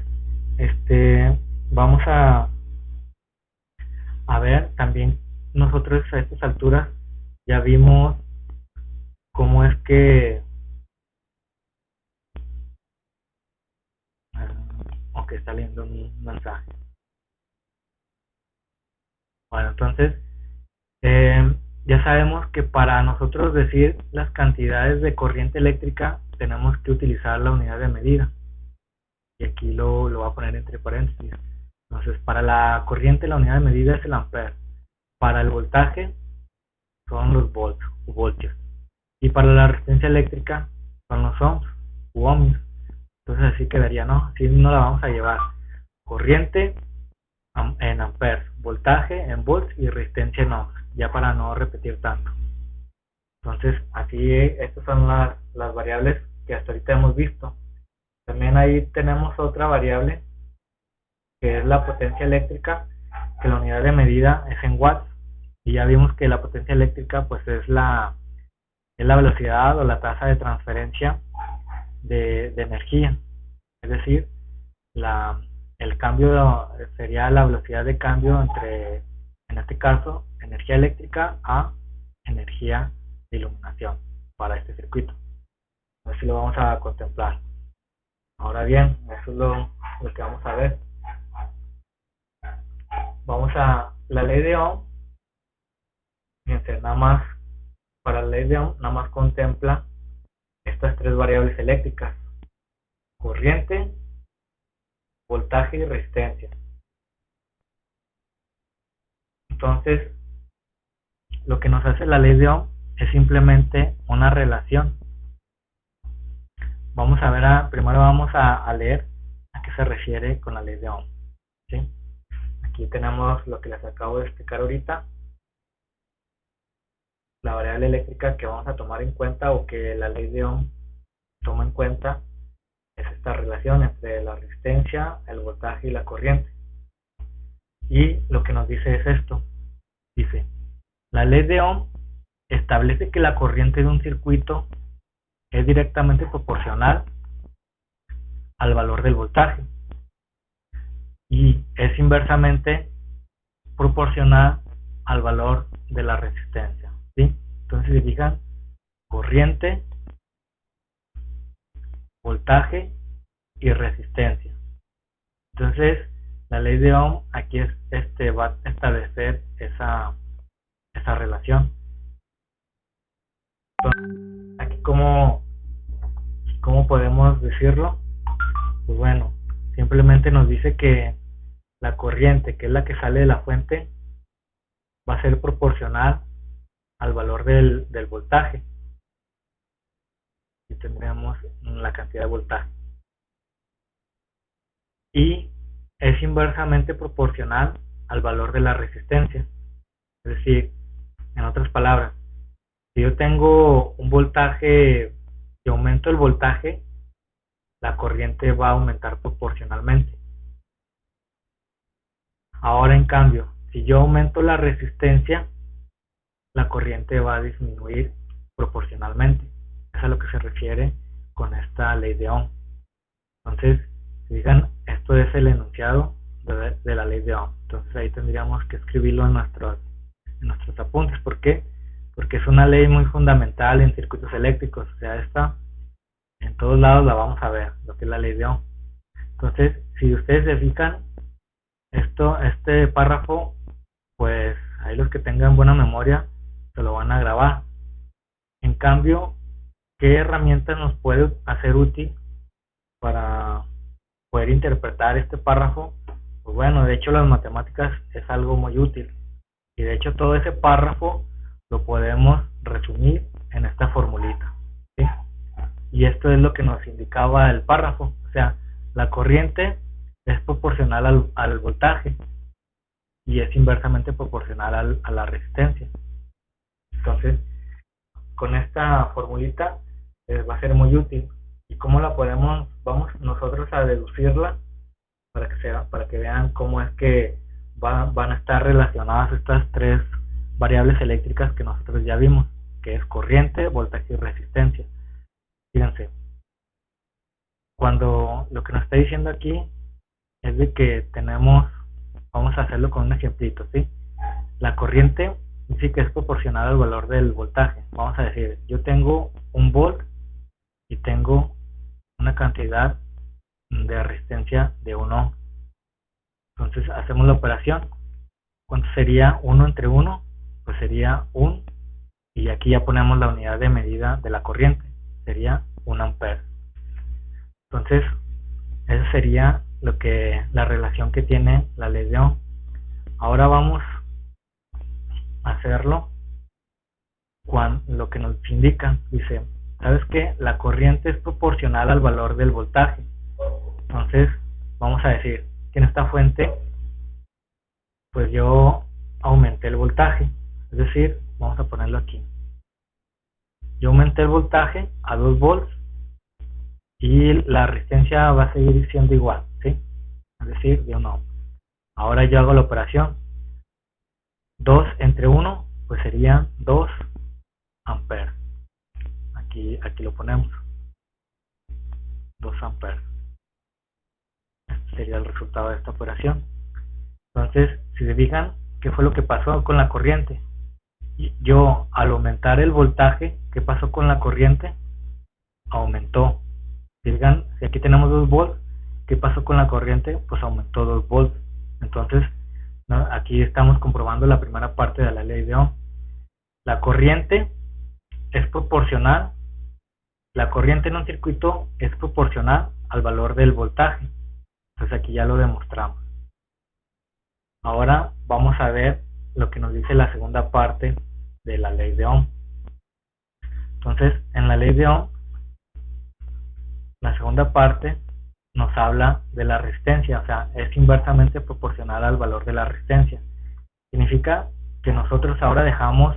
vamos a ver también, nosotros a estas alturas ya vimos cómo es que ok, está leyendo un mensaje. Bueno, entonces ya sabemos que para nosotros decir las cantidades de corriente eléctrica tenemos que utilizar la unidad de medida, y aquí lo voy a poner entre paréntesis. Entonces, para la corriente la unidad de medida es el ampere, para el voltaje son los volts o voltios, y para la resistencia eléctrica son los ohms u ohms. Entonces así quedaría, ¿no? Así no la vamos a llevar: corriente en amperes, voltaje en volts y resistencia en ohms, ya para no repetir tanto. Entonces así, estas son las variables que hasta ahorita hemos visto. También ahí tenemos otra variable que es la potencia eléctrica, que la unidad de medida es en watts, y ya vimos que la potencia eléctrica pues es la velocidad o la tasa de transferencia de energía, es decir, el cambio sería la velocidad de cambio entre, en este caso, energía eléctrica a energía de iluminación para este circuito. Así lo vamos a contemplar. Ahora bien, eso es lo que vamos a ver. Vamos a la ley de Ohm. Fíjense, nada más para la ley de Ohm nada más contempla estas tres variables eléctricas: corriente, voltaje y resistencia. Entonces, lo que nos hace la ley de Ohm es simplemente una relación. Vamos a ver, primero vamos a leer a qué se refiere con la ley de Ohm, ¿sí? Aquí tenemos lo que les acabo de explicar ahorita. La variable eléctrica que vamos a tomar en cuenta, o que la ley de Ohm toma en cuenta, es esta relación entre la resistencia, el voltaje y la corriente. Y lo que nos dice es esto. Dice: la ley de Ohm establece que la corriente de un circuito es directamente proporcional al valor del voltaje y es inversamente proporcional al valor de la resistencia, ¿sí? Entonces, si fijan, corriente, voltaje y resistencia. Entonces, la ley de Ohm aquí va a establecer esa relación. Entonces, aquí ¿cómo podemos decirlo? Pues bueno, simplemente nos dice que la corriente, que es la que sale de la fuente, va a ser proporcional al valor del voltaje. Y tendríamos la cantidad de voltaje. Y es inversamente proporcional al valor de la resistencia. Es decir, en otras palabras, si yo tengo un voltaje y aumento el voltaje, la corriente va a aumentar proporcionalmente. Ahora, en cambio, si yo aumento la resistencia, la corriente va a disminuir proporcionalmente. Es a lo que se refiere con esta ley de Ohm. Entonces, si digan, esto es el enunciado de la ley de Ohm. Entonces ahí tendríamos que escribirlo en nuestros apuntes. ¿Por qué? Porque es una ley muy fundamental en circuitos eléctricos. O sea, esta en todos lados la vamos a ver, lo que es la ley de Ohm. Entonces, si ustedes se fijan, este párrafo, pues ahí los que tengan buena memoria se lo van a grabar. En cambio, ¿qué herramientas nos puede hacer útil para poder interpretar este párrafo? Pues bueno, de hecho las matemáticas es algo muy útil, y de hecho todo ese párrafo lo podemos resumir en esta formulita, ¿sí? Y esto es lo que nos indicaba el párrafo. O sea, la corriente es proporcional al voltaje y es inversamente proporcional a la resistencia. Entonces, con esta formulita va a ser muy útil. ¿Y cómo la vamos nosotros a deducirla? Para que vean cómo es que van a estar relacionadas estas tres variables eléctricas que nosotros ya vimos, que es corriente, voltaje y resistencia. Fíjense, cuando lo que nos está diciendo aquí es de que tenemos, vamos a hacerlo con un ejemplito, ¿sí? La corriente dice que es proporcional al valor del voltaje. Vamos a decir, yo tengo un volt y tengo una cantidad de resistencia de 1 ohm. Entonces hacemos la operación. ¿Cuánto sería 1 entre 1? Pues sería 1, y aquí ya ponemos la unidad de medida de la corriente, sería 1 ampere. Entonces esa sería la relación que tiene la ley de Ohm. Ahora vamos a hacerlo con lo que nos indica. Dice, ¿sabes qué? La corriente es proporcional al valor del voltaje. Entonces vamos a decir que en esta fuente pues yo aumenté el voltaje, es decir, vamos a ponerlo aquí, yo aumenté el voltaje a 2 volts y la resistencia va a seguir siendo igual, ¿sí? Es decir, de 1 ohm. Ahora yo hago la operación, 2 entre 1 pues serían 2 amperes. Aquí lo ponemos, 2 amperes. Este sería el resultado de esta operación. Entonces, si se fijan, ¿qué fue lo que pasó con la corriente? Yo, al aumentar el voltaje, ¿qué pasó con la corriente? Aumentó. Fijan, si aquí tenemos 2 volts, ¿qué pasó con la corriente? Pues aumentó 2 volts. Entonces, ¿no? Aquí estamos comprobando la primera parte de la ley de Ohm. La corriente es proporcional. La corriente en un circuito es proporcional al valor del voltaje. Entonces aquí ya lo demostramos. Ahora vamos a ver lo que nos dice la segunda parte de la ley de Ohm. Entonces, en la ley de Ohm, la segunda parte nos habla de la resistencia, o sea, es inversamente proporcional al valor de la resistencia. Significa que nosotros ahora dejamos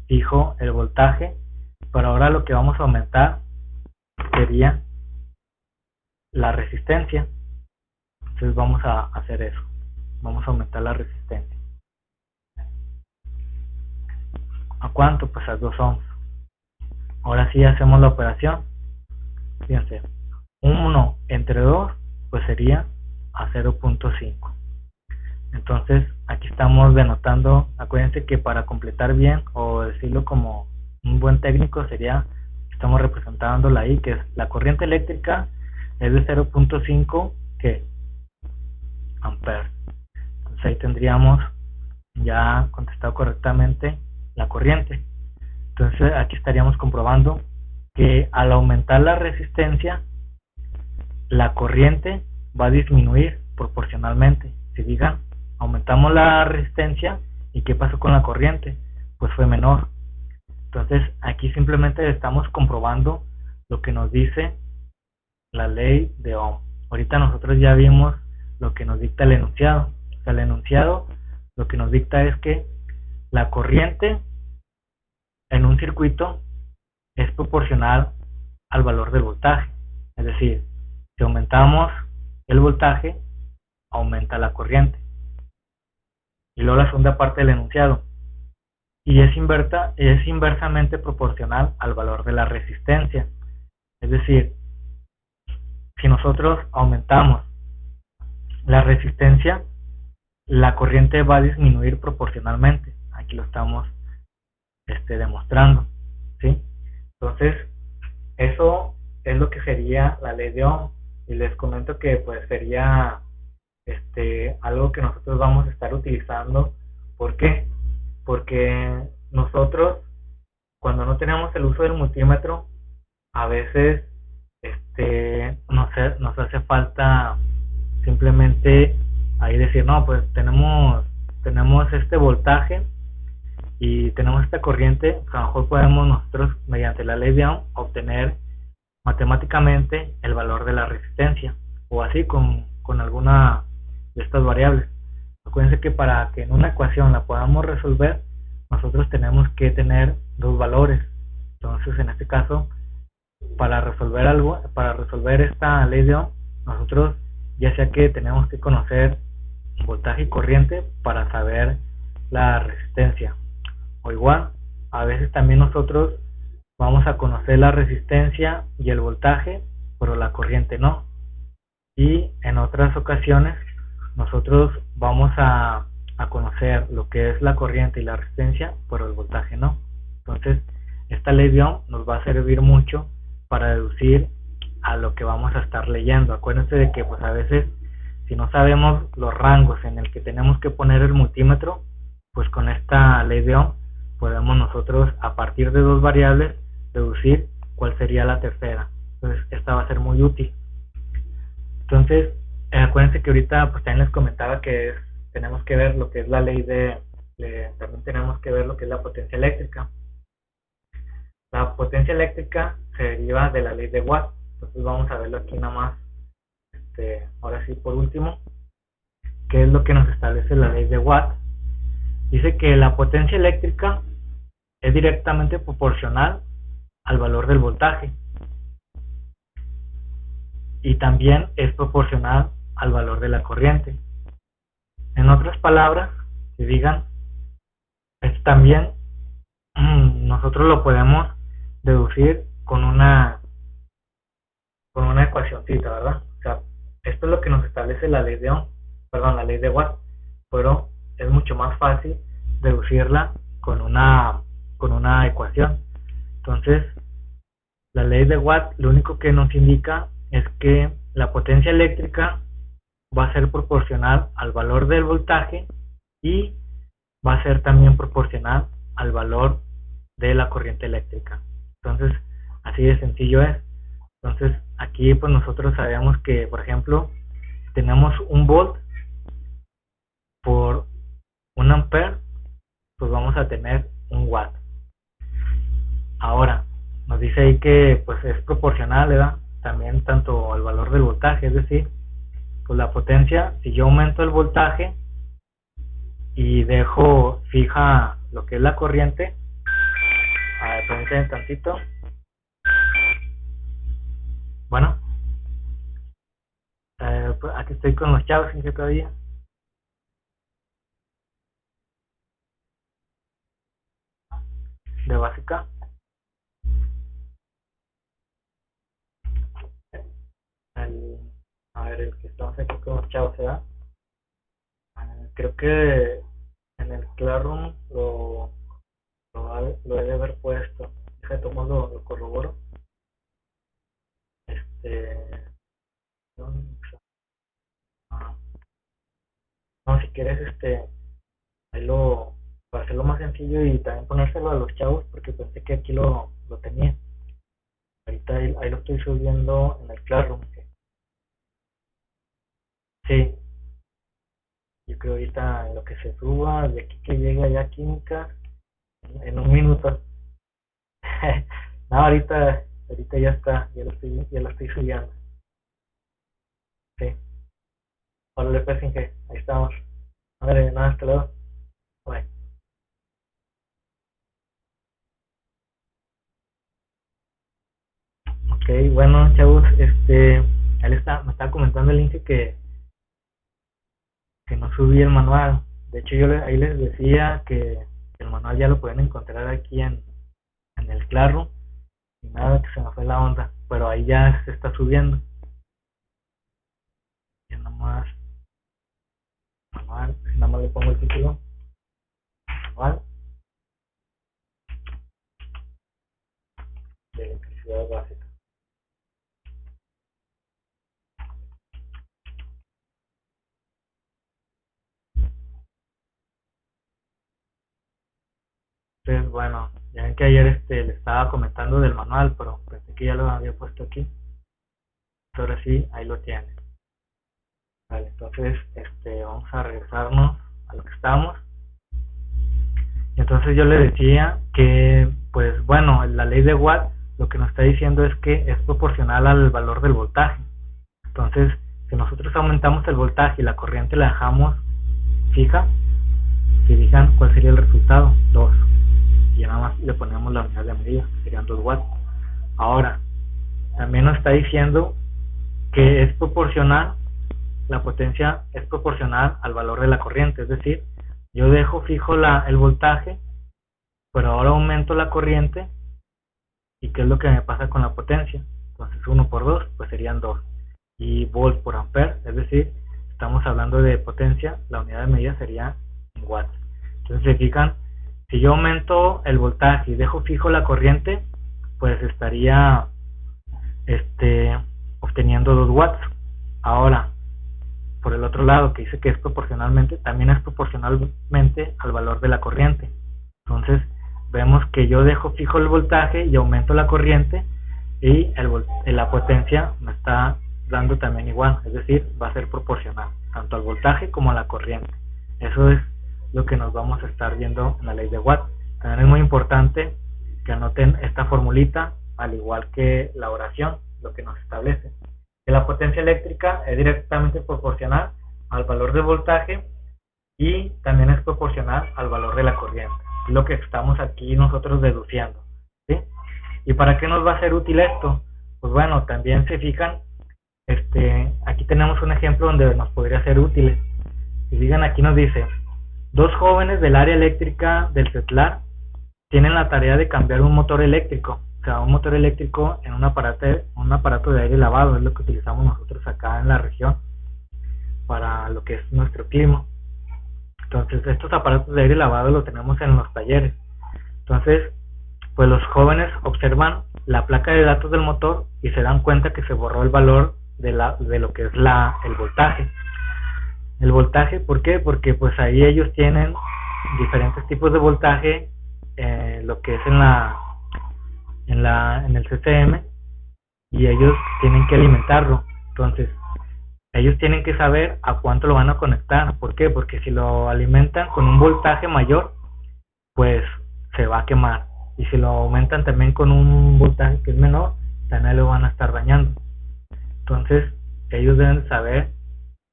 fijo el voltaje, pero ahora lo que vamos a aumentar sería la resistencia. Entonces vamos a hacer eso. Vamos a aumentar la resistencia. ¿A cuánto? Pues a 2 ohms. Ahora sí hacemos la operación. Fíjense, 1 entre 2 pues sería a 0.5. Entonces aquí estamos denotando, acuérdense que para completar bien o decirlo como un buen técnico sería, estamos representando la I, que es la corriente eléctrica es de 0.5 ¿qué? Amperes. Entonces ahí tendríamos ya contestado correctamente la corriente. Entonces aquí estaríamos comprobando que al aumentar la resistencia, la corriente va a disminuir proporcionalmente. Si digan, aumentamos la resistencia y ¿qué pasó con la corriente? Pues fue menor. Entonces aquí simplemente estamos comprobando lo que nos dice la ley de Ohm. Ahorita nosotros ya vimos lo que nos dicta el enunciado. O sea, el enunciado lo que nos dicta es que la corriente en un circuito es proporcional al valor del voltaje. Es decir, si aumentamos el voltaje, aumenta la corriente. Y luego la segunda parte del enunciado. Y es inversamente proporcional al valor de la resistencia. Es decir, si nosotros aumentamos la resistencia, la corriente va a disminuir proporcionalmente. Aquí lo estamos demostrando, ¿sí? Entonces, eso es lo que sería la ley de Ohm. Y les comento que pues sería algo que nosotros vamos a estar utilizando. ¿Por qué? Porque nosotros, cuando no tenemos el uso del multímetro, a veces nos hace falta simplemente ahí decir, no, pues tenemos este voltaje y tenemos esta corriente. A lo mejor podemos nosotros, mediante la ley de Ohm, obtener matemáticamente el valor de la resistencia, o así con alguna de estas variables. Acuérdense que para que en una ecuación la podamos resolver, nosotros tenemos que tener dos valores. Entonces, en este caso, para resolver esta ley de Ohm, nosotros ya sea que tenemos que conocer voltaje y corriente para saber la resistencia, o igual a veces también nosotros vamos a conocer la resistencia y el voltaje, pero la corriente no. Y en otras ocasiones nosotros vamos a conocer lo que es la corriente y la resistencia, pero el voltaje no. Entonces, esta ley de Ohm nos va a servir mucho para deducir a lo que vamos a estar leyendo. Acuérdense de que pues a veces, si no sabemos los rangos en el que tenemos que poner el multímetro, pues con esta ley de Ohm podemos nosotros, a partir de dos variables, deducir cuál sería la tercera. Entonces, esta va a ser muy útil. Entonces, acuérdense que ahorita pues también les comentaba que tenemos que ver lo que es la ley también tenemos que ver lo que es la potencia eléctrica. La potencia eléctrica se deriva de la ley de Watt. Entonces vamos a verlo aquí nada más, ahora sí por último, ¿qué es lo que nos establece la ley de Watt? Dice que la potencia eléctrica es directamente proporcional al valor del voltaje y también es proporcional al valor de la corriente. En otras palabras, que digan, también nosotros lo podemos deducir con una ecuacióncita, ¿verdad? O sea, esto es lo que nos establece la ley de Ohm, perdón, la ley de Watt, pero es mucho más fácil deducirla con una ecuación. Entonces, la ley de Watt lo único que nos indica es que la potencia eléctrica va a ser proporcional al valor del voltaje y va a ser también proporcional al valor de la corriente eléctrica. Entonces, así de sencillo es. Entonces, aquí pues nosotros sabemos que, por ejemplo, tenemos un volt por un ampere, pues vamos a tener un watt. Ahora, nos dice ahí que pues es proporcional, ¿verdad? También tanto al valor del voltaje, es decir, pues la potencia, si yo aumento el voltaje y dejo fija lo que es la corriente, a ver, permítanme tantito. Bueno, pues aquí estoy con los chavos, ¿en qué todavía? De básica. A ver, el que estamos aquí con los chavos, ¿verdad? Creo que en el Classroom lo he de haber puesto. Déjame tomar, lo corroboro. No, si quieres, ahí para hacerlo más sencillo y también ponérselo a los chavos, porque pensé que aquí lo tenía. Ahorita ahí lo estoy subiendo en el Classroom. Sí, yo creo ahorita en lo que se suba, de aquí que llegue allá química, en un minuto. No, ahorita ya está, ya lo estoy subiendo. Sí. Órale, pues, Inge, ahí estamos. Madre, nada, hasta luego. Bye. Ok, bueno, chavos, él me estaba comentando el Inge que no subí el manual. De hecho, yo ahí les decía que el manual ya lo pueden encontrar aquí en el Classroom. Y nada, que se me fue la onda, pero ahí ya se está subiendo. Ya nada más le pongo el título. Manual de electricidad básica. Entonces, bueno, ya ven que ayer le estaba comentando del manual, pero pensé que ya lo había puesto aquí. Ahora sí, ahí lo tiene. Vale, entonces vamos a regresarnos a lo que estábamos. Y entonces yo le decía que, pues bueno, la ley de Watt lo que nos está diciendo es que es proporcional al valor del voltaje. Entonces, si nosotros aumentamos el voltaje y la corriente la dejamos fija, si fijan, ¿cuál sería el resultado? 2. Y nada más le ponemos la unidad de medida, serían 2 watts. Ahora, también nos está diciendo que es proporcional, la potencia es proporcional al valor de la corriente, es decir, yo dejo fijo el voltaje, pero ahora aumento la corriente. ¿Y qué es lo que me pasa con la potencia? Entonces 1 por 2 pues serían 2. Y volt por ampere, es decir, estamos hablando de potencia, la unidad de medida sería en watts. Entonces se fijan, si yo aumento el voltaje y dejo fijo la corriente, pues estaría obteniendo 2 watts. Ahora, por el otro lado, que dice que es proporcionalmente, también es proporcionalmente al valor de la corriente. Entonces vemos que yo dejo fijo el voltaje y aumento la corriente, y la potencia me está dando también igual, es decir, va a ser proporcional tanto al voltaje como a la corriente. Eso es lo que nos vamos a estar viendo en la ley de Watt. También es muy importante que anoten esta formulita, al igual que la oración, lo que nos establece que la potencia eléctrica es directamente proporcional al valor de voltaje y también es proporcional al valor de la corriente. Es lo que estamos aquí nosotros deduciendo, ¿sí? ¿Y para qué nos va a ser útil esto? Pues bueno, también se fijan, aquí tenemos un ejemplo donde nos podría ser útil. Si fijan, aquí nos dice, 2 jóvenes del área eléctrica del CETLAR tienen la tarea de cambiar un motor eléctrico, o sea, un motor eléctrico en un aparato de aire lavado, es lo que utilizamos nosotros acá en la región para lo que es nuestro clima. Entonces, estos aparatos de aire lavado los tenemos en los talleres. Entonces, pues los jóvenes observan la placa de datos del motor y se dan cuenta que se borró el valor de lo que es el voltaje. El voltaje, ¿por qué? Porque pues ahí ellos tienen diferentes tipos de voltaje, lo que es en el CCM, y ellos tienen que alimentarlo. Entonces, ellos tienen que saber a cuánto lo van a conectar. ¿Por qué? Porque si lo alimentan con un voltaje mayor, pues se va a quemar. Y si lo aumentan también con un voltaje que es menor, también lo van a estar dañando. Entonces, ellos deben saber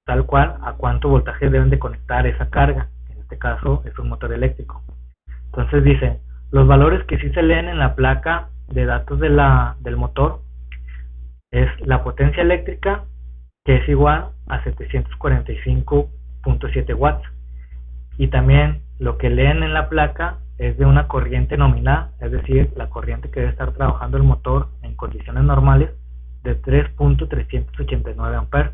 tal cual a cuánto voltaje deben de conectar esa carga. En este caso es un motor eléctrico. Entonces dice, los valores que sí se leen en la placa de datos del motor es la potencia eléctrica, que es igual a 745.7 watts, y también lo que leen en la placa es de una corriente nominal, es decir, la corriente que debe estar trabajando el motor en condiciones normales de 3.389 amperes.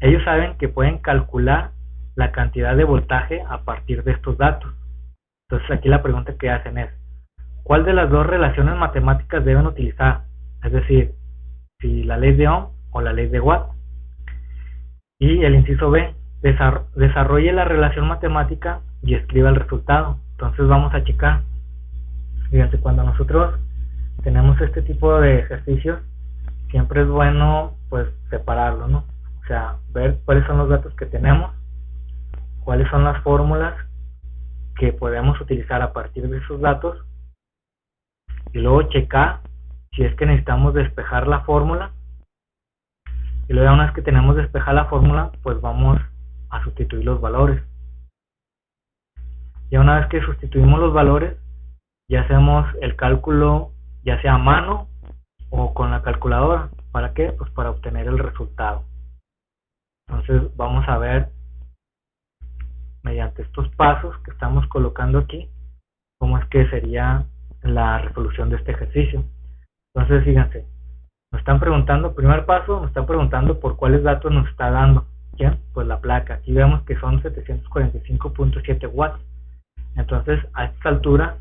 Ellos saben que pueden calcular la cantidad de voltaje a partir de estos datos. Entonces aquí la pregunta que hacen es, ¿cuál de las dos relaciones matemáticas deben utilizar? Es decir, si la ley de Ohm o la ley de Watt. Y el inciso B, desarrolle la relación matemática y escriba el resultado. Entonces vamos a checar. Fíjense, cuando nosotros tenemos este tipo de ejercicios, siempre es bueno pues separarlo, ¿no? O sea, ver cuáles son los datos que tenemos, cuáles son las fórmulas que podemos utilizar a partir de esos datos, y luego checar si es que necesitamos despejar la fórmula. Y luego, una vez que tenemos despejada la fórmula, pues vamos a sustituir los valores. Y una vez que sustituimos los valores, ya hacemos el cálculo ya sea a mano o con la calculadora. ¿Para qué? Pues para obtener el resultado. Entonces vamos a ver mediante estos pasos que estamos colocando aquí cómo es que sería la resolución de este ejercicio. Entonces fíjense, nos están preguntando, primer paso, nos están preguntando por cuáles datos nos está dando. ¿Quién? Pues la placa. Aquí vemos que son 745.7 watts. Entonces a esta altura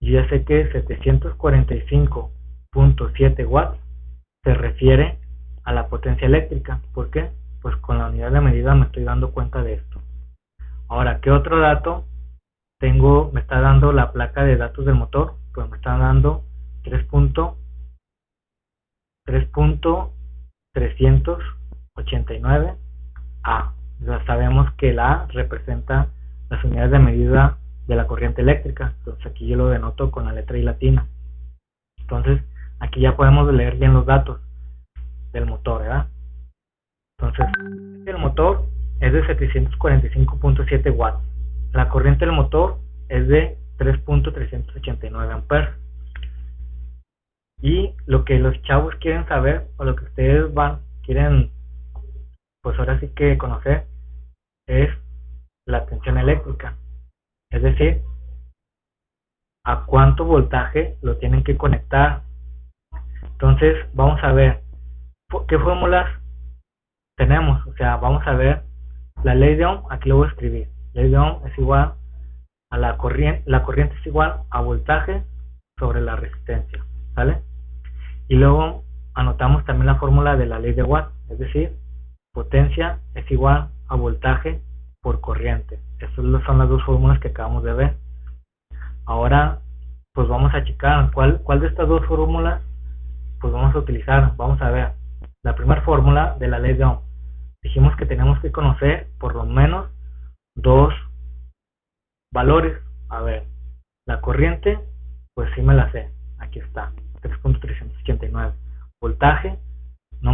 yo ya sé que 745.7 watts se refiere a la potencia eléctrica. ¿Por qué? Pues con la unidad de medida me estoy dando cuenta de esto. Ahora, ¿qué otro dato me está dando la placa de datos del motor? Pues me está dando 3.389 A. Ya sabemos que la A representa las unidades de medida de la corriente eléctrica. Entonces aquí yo lo denoto con la letra I latina. Entonces aquí ya podemos leer bien los datos del motor, ¿verdad? Entonces el motor es de 745.7 watts. La corriente del motor es de 3.389 amperes. Y lo que los chavos quieren saber, o lo que ustedes quieren, pues ahora sí que conocer, es la tensión eléctrica. Es decir, a cuánto voltaje lo tienen que conectar. Entonces vamos a ver qué fórmulas tenemos. O sea, vamos a ver la ley de Ohm. Aquí lo voy a escribir. Ley de Ohm es igual a la corriente es igual a voltaje sobre la resistencia, ¿vale? Y luego anotamos también la fórmula de la ley de Watt, es decir, potencia es igual a voltaje por corriente. Esas son las dos fórmulas que acabamos de ver. Ahora, pues vamos a checar cuál de estas dos fórmulas pues vamos a utilizar. Vamos a ver la primera fórmula de la ley de Ohm. Dijimos que tenemos que conocer por lo menos dos valores. A ver, la corriente, pues sí me la sé. Aquí está, 3.389. Voltaje, no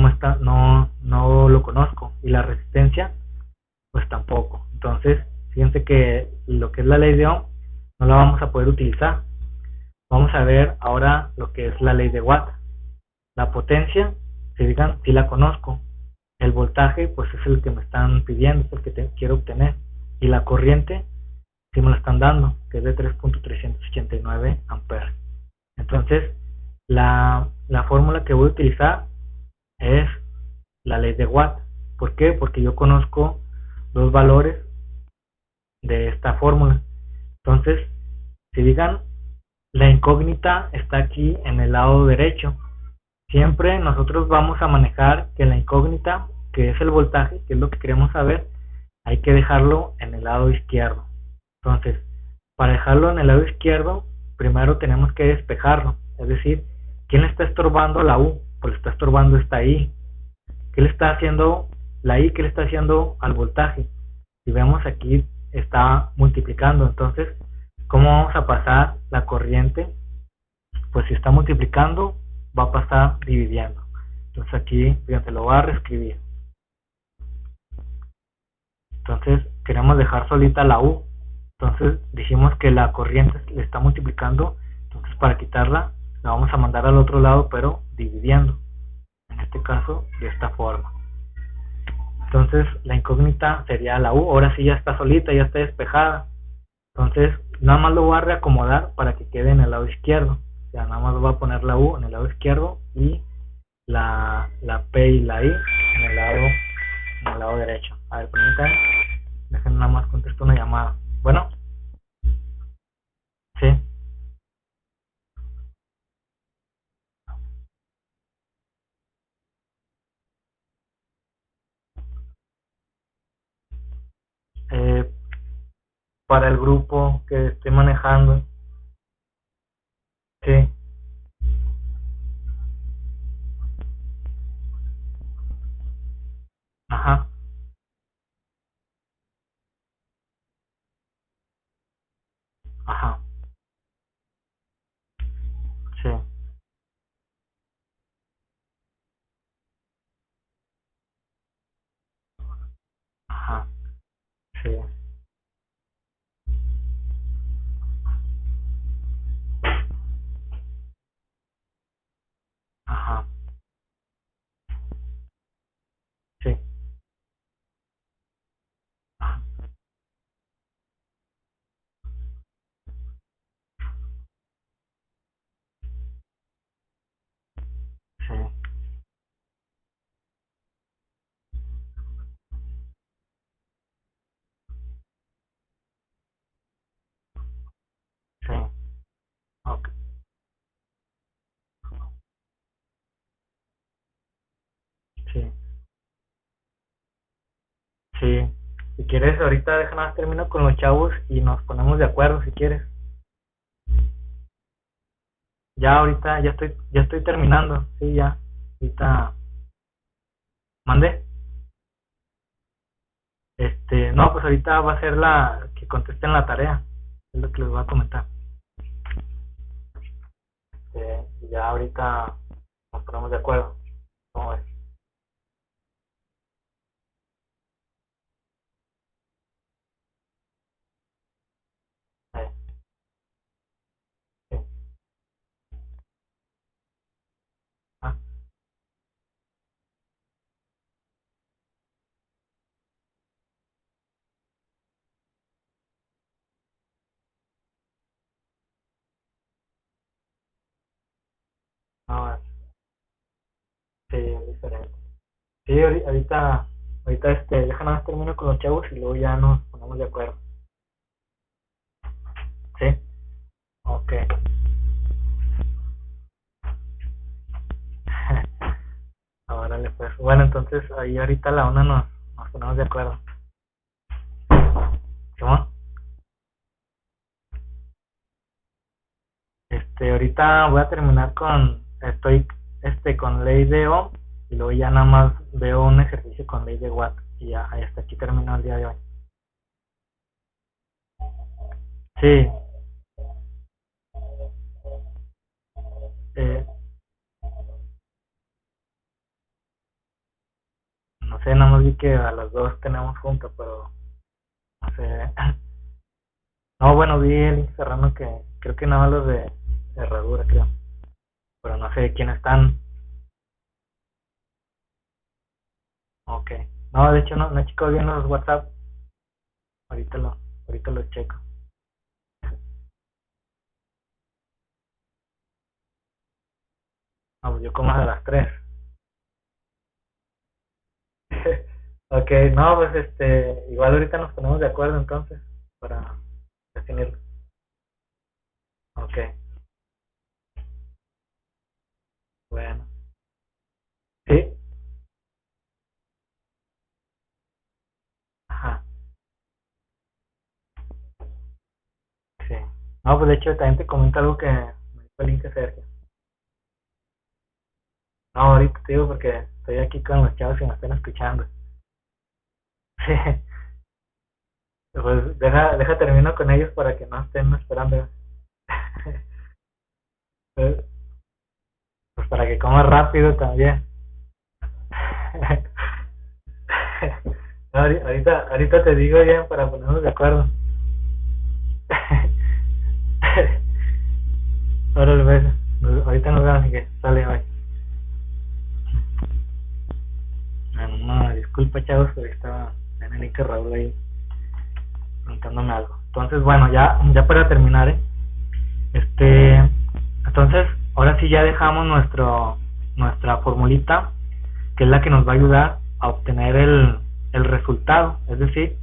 lo conozco. Y la resistencia, pues tampoco. Entonces, fíjense que lo que es la ley de Ohm no la vamos a poder utilizar. Vamos a ver ahora lo que es la ley de Watt. La potencia, si la conozco. El voltaje, pues es el que me están pidiendo, es el que quiero obtener. Y la corriente, si me lo están dando, que es de 3.389 amperes. Entonces, la fórmula que voy a utilizar es la ley de Watt. ¿Por qué? Porque yo conozco los valores de esta fórmula. Entonces, si digan, la incógnita está aquí en el lado derecho. Siempre nosotros vamos a manejar que la incógnita, que es el voltaje, que es lo que queremos saber, hay que dejarlo en el lado izquierdo. Entonces, para dejarlo en el lado izquierdo, primero tenemos que despejarlo. Es decir, ¿quién le está estorbando la U? Pues le está estorbando esta I. ¿Qué le está haciendo la I? ¿Qué le está haciendo al voltaje? Si vemos aquí está multiplicando. Entonces, ¿cómo vamos a pasar la corriente? Pues si está multiplicando, va a pasar dividiendo. Entonces aquí, fíjense, lo voy a reescribir. Entonces, queremos dejar solita la U. Entonces, dijimos que la corriente le está multiplicando. Entonces, para quitarla, la vamos a mandar al otro lado, pero dividiendo. En este caso, de esta forma. Entonces, la incógnita sería la U. Ahora sí ya está solita, ya está despejada. Entonces, nada más lo voy a reacomodar para que quede en el lado izquierdo. O sea, nada más voy a poner la U en el lado izquierdo y la P y la I en el lado derecho. A ver, permítanme. Dejen nada más contesto una llamada. Bueno, sí. Eh, para el grupo que estoy manejando, sí. Ajá, ajá, sí, ajá, sí, ajá, sí, ajá, sí, sí, ok, sí, sí. Si quieres, ahorita déjame termino con los chavos y nos ponemos de acuerdo si quieres. Ya ahorita ya estoy terminando, sí, ya. Ahorita mandé. No, pues ahorita va a ser la que contesten la tarea, es lo que les voy a comentar. Y ya ahorita nos ponemos de acuerdo. ¿Cómo ves? Eh, sí. Ah, diferente. Sí, ahorita déjanos termino con los chavos y luego ya nos ponemos de acuerdo. ¿Sí? Ok. Órale, pues. Bueno, entonces ahí ahorita a la una nos ponemos de acuerdo. ¿Cómo? Ahorita voy a terminar con ley de Ohm y luego ya nada más veo un ejercicio con ley de Watt y ya hasta aquí terminó el día de hoy. Sí, eh, no sé, nada más vi que a las dos tenemos juntos, pero no sé. No, bueno, vi el link Serrano que creo que nada más los de herradura, creo, pero no sé quiénes están. Ok. No, de hecho no he checado bien los WhatsApp. Ahorita lo checo. No, pues yo como a las 3. Ok, no, pues igual ahorita nos ponemos de acuerdo entonces para definirlo. Ok, bueno. Sí, ajá, sí. No, pues de hecho también te comento algo que me dijo el link Sergio. No, ahorita te digo porque estoy aquí con los chavos y me están escuchando. Sí, pues deja termino con ellos para que no estén esperando. Pues pues para que comas rápido también. No, ahorita te digo bien para ponernos de acuerdo. Ahora lo ves. Ahorita nos vemos, que sale hoy. Bueno, no, disculpa chavos, pero estaba en el link Raúl ahí preguntándome algo. Entonces, bueno, ya para terminar, entonces, ahora sí ya dejamos nuestra formulita, que es la que nos va a ayudar a obtener el resultado. Es decir,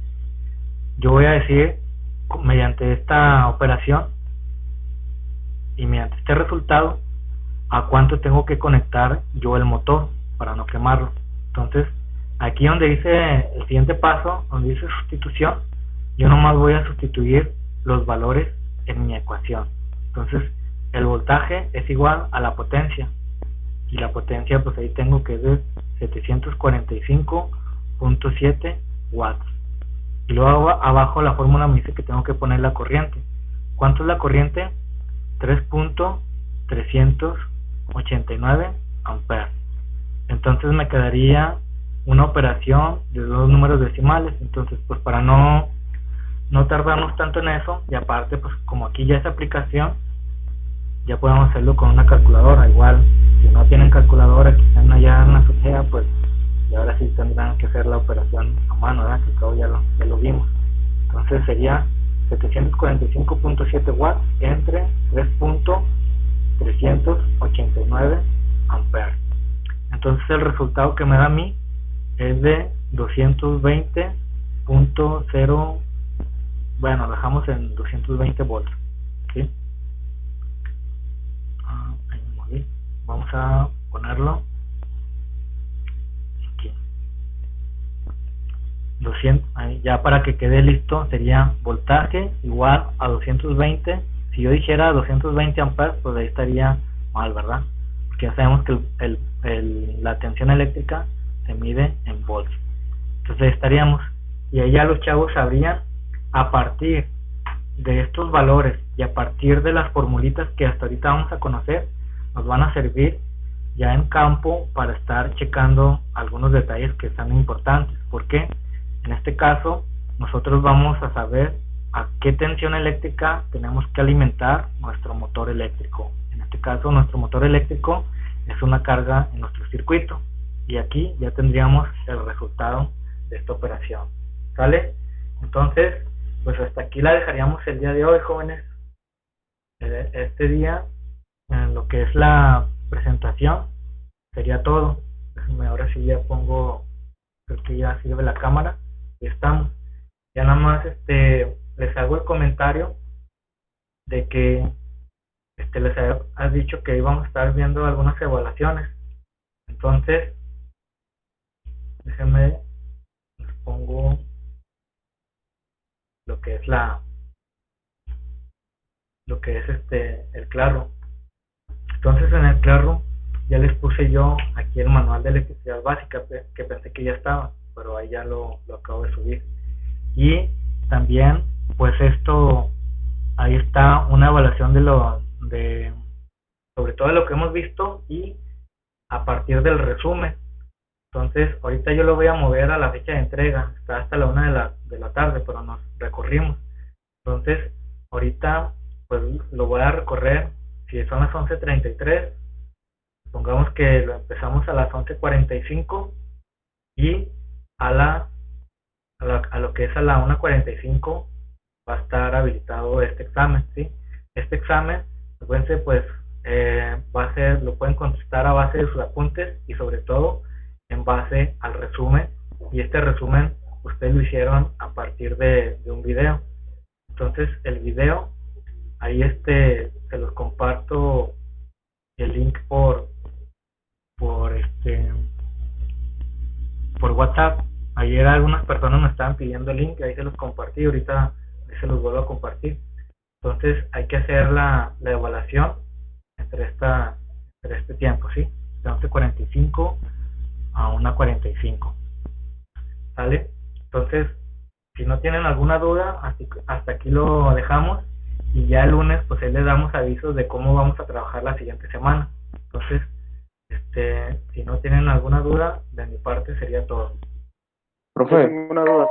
yo voy a decir, mediante esta operación y mediante este resultado, a cuánto tengo que conectar yo el motor para no quemarlo. Entonces, aquí donde dice el siguiente paso, donde dice sustitución, yo nomás voy a sustituir los valores en mi ecuación. Entonces, el voltaje es igual a la potencia, y la potencia pues ahí tengo que es de 745.7 watts. Y luego abajo la fórmula me dice que tengo que poner la corriente. ¿Cuánto es la corriente? 3.389 amperes. Entonces me quedaría una operación de 2 números decimales. Entonces, pues para no tardarnos tanto en eso, y aparte pues como aquí ya es aplicación, ya podemos hacerlo con una calculadora. Igual si no tienen calculadora, que están allá en la azotea, pues y ahora sí tendrán que hacer la operación a mano, ¿verdad? Que todo ya lo vimos. Entonces sería 745.7 watts entre 3.389 amperes. Entonces el resultado que me da a mí es de 220.0, bueno, dejamos en 220 volts, ¿sí? Ahí me moví. Vamos a ponerlo aquí. 200, ahí, ya para que quede listo, sería voltaje igual a 220. Si yo dijera 220 amperes, pues ahí estaría mal, ¿verdad? Porque ya sabemos que la tensión eléctrica se mide en volts. Entonces ahí estaríamos, y ahí ya los chavos sabrían, a partir de estos valores y a partir de las formulitas que hasta ahorita vamos a conocer, nos van a servir ya en campo para estar checando algunos detalles que están importantes. ¿Por qué? En este caso, nosotros vamos a saber a qué tensión eléctrica tenemos que alimentar nuestro motor eléctrico. En este caso, nuestro motor eléctrico es una carga en nuestro circuito, y aquí ya tendríamos el resultado de esta operación. ¿Sale? Entonces, pues hasta aquí la dejaríamos el día de hoy, jóvenes. Este día, en lo que es la presentación, sería todo. Les ahora sí ya pongo, creo que ya sirve la cámara y estamos. Ya nada más les hago el comentario de que les has dicho que íbamos a estar viendo algunas evaluaciones. Entonces, déjenme, les pongo lo que es el Classroom. Entonces en el Classroom ya les puse yo aquí el manual de electricidad básica, que pensé que ya estaba, pero ahí ya lo acabo de subir. Y también pues ahí está una evaluación sobre todo de lo que hemos visto y a partir del resumen. Entonces ahorita yo lo voy a mover a la fecha de entrega, está hasta la 1 de la tarde, pero nos recorrimos. Entonces ahorita pues lo voy a recorrer, si son las 11:33, supongamos que lo empezamos a las 11:45 y a lo que es a la 1:45 va a estar habilitado este examen, ¿sí? Este examen, acuérdense, pues lo pueden contestar a base de sus apuntes y sobre todo en base al resumen, y este resumen ustedes lo hicieron a partir de un video. Entonces el video ahí se los comparto el link por WhatsApp. Ayer algunas personas me estaban pidiendo el link, ahí se los compartí, ahorita se los vuelvo a compartir. Entonces hay que hacer la evaluación entre este tiempo, ¿sí? De 11:45 a 1:45. ¿Sale? Entonces, si no tienen alguna duda, hasta aquí lo dejamos, y ya el lunes pues ahí les damos avisos de cómo vamos a trabajar la siguiente semana. Entonces, si no tienen alguna duda, de mi parte sería todo. Profe, Tengo una duda.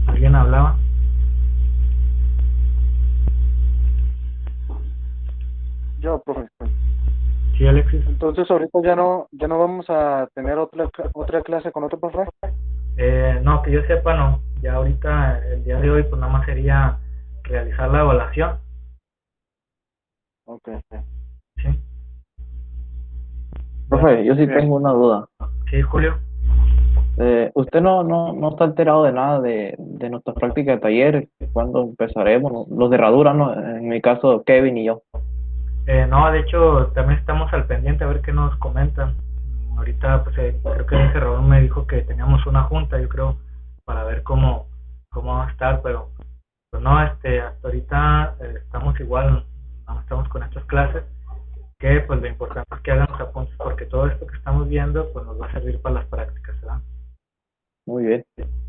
¿Alguien hablaba? Yo, profe. Sí, Alexis. Entonces ahorita ya no vamos a tener otra clase con otro profe. No, que yo sepa no. Ya ahorita, el día de hoy, pues nada más sería realizar la evaluación. Okay. ¿Sí? profe, yo sí Bien. tengo una duda. Sí, Julio. ¿Usted no está enterado de nada de nuestras prácticas de taller? ¿Cuándo empezaremos? Los de herradura, ¿no? En mi caso, Kevin y yo. No, de hecho, también estamos al pendiente a ver qué nos comentan. Ahorita, pues creo que el cerrador me dijo que teníamos una junta, yo creo, para ver cómo va a estar, pero pues no, hasta ahorita estamos igual, no estamos con estas clases, que pues lo importante es que hagan los apuntes, porque todo esto que estamos viendo pues nos va a servir para las prácticas, ¿verdad? Muy bien.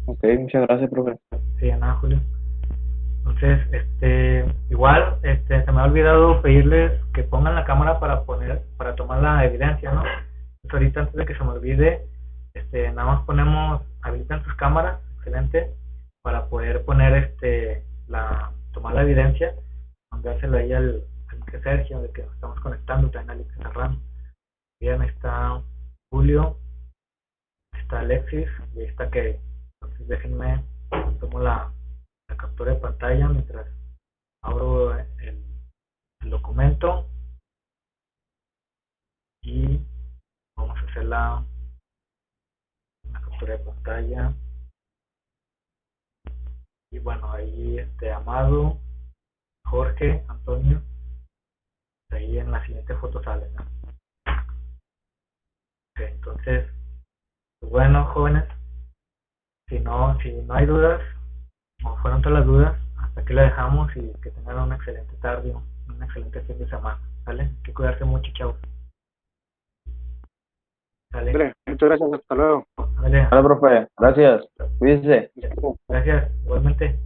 Ok, muchas gracias, profe. Sí, de nada, Julio. Entonces, igual, se me ha olvidado pedirles que pongan la cámara para tomar la evidencia, ¿no? Entonces ahorita, antes de que se me olvide, nada más habilitan sus cámaras, excelente, para poder poner, tomar la evidencia, mandárselo ahí al Sergio, de que nos estamos conectando, también a Alexis Serrano. Bien, ahí está Julio, está Alexis, y ahí está Kevin. Entonces déjenme, tomo la captura de pantalla mientras abro el documento y vamos a hacer la captura de pantalla. Y bueno, ahí Amado, Jorge, Antonio, ahí en la siguiente foto sale, ¿no? Okay, entonces, pues bueno, jóvenes, si no hay dudas, o fueron todas las dudas, hasta aquí la dejamos, y que tengan una excelente tarde, un excelente fin de semana, ¿vale? Hay que cuidarse mucho, chavos. ¿Sale? Muchas gracias, hasta luego. Vale. Hola, profe. Gracias. Cuídense. Gracias, igualmente.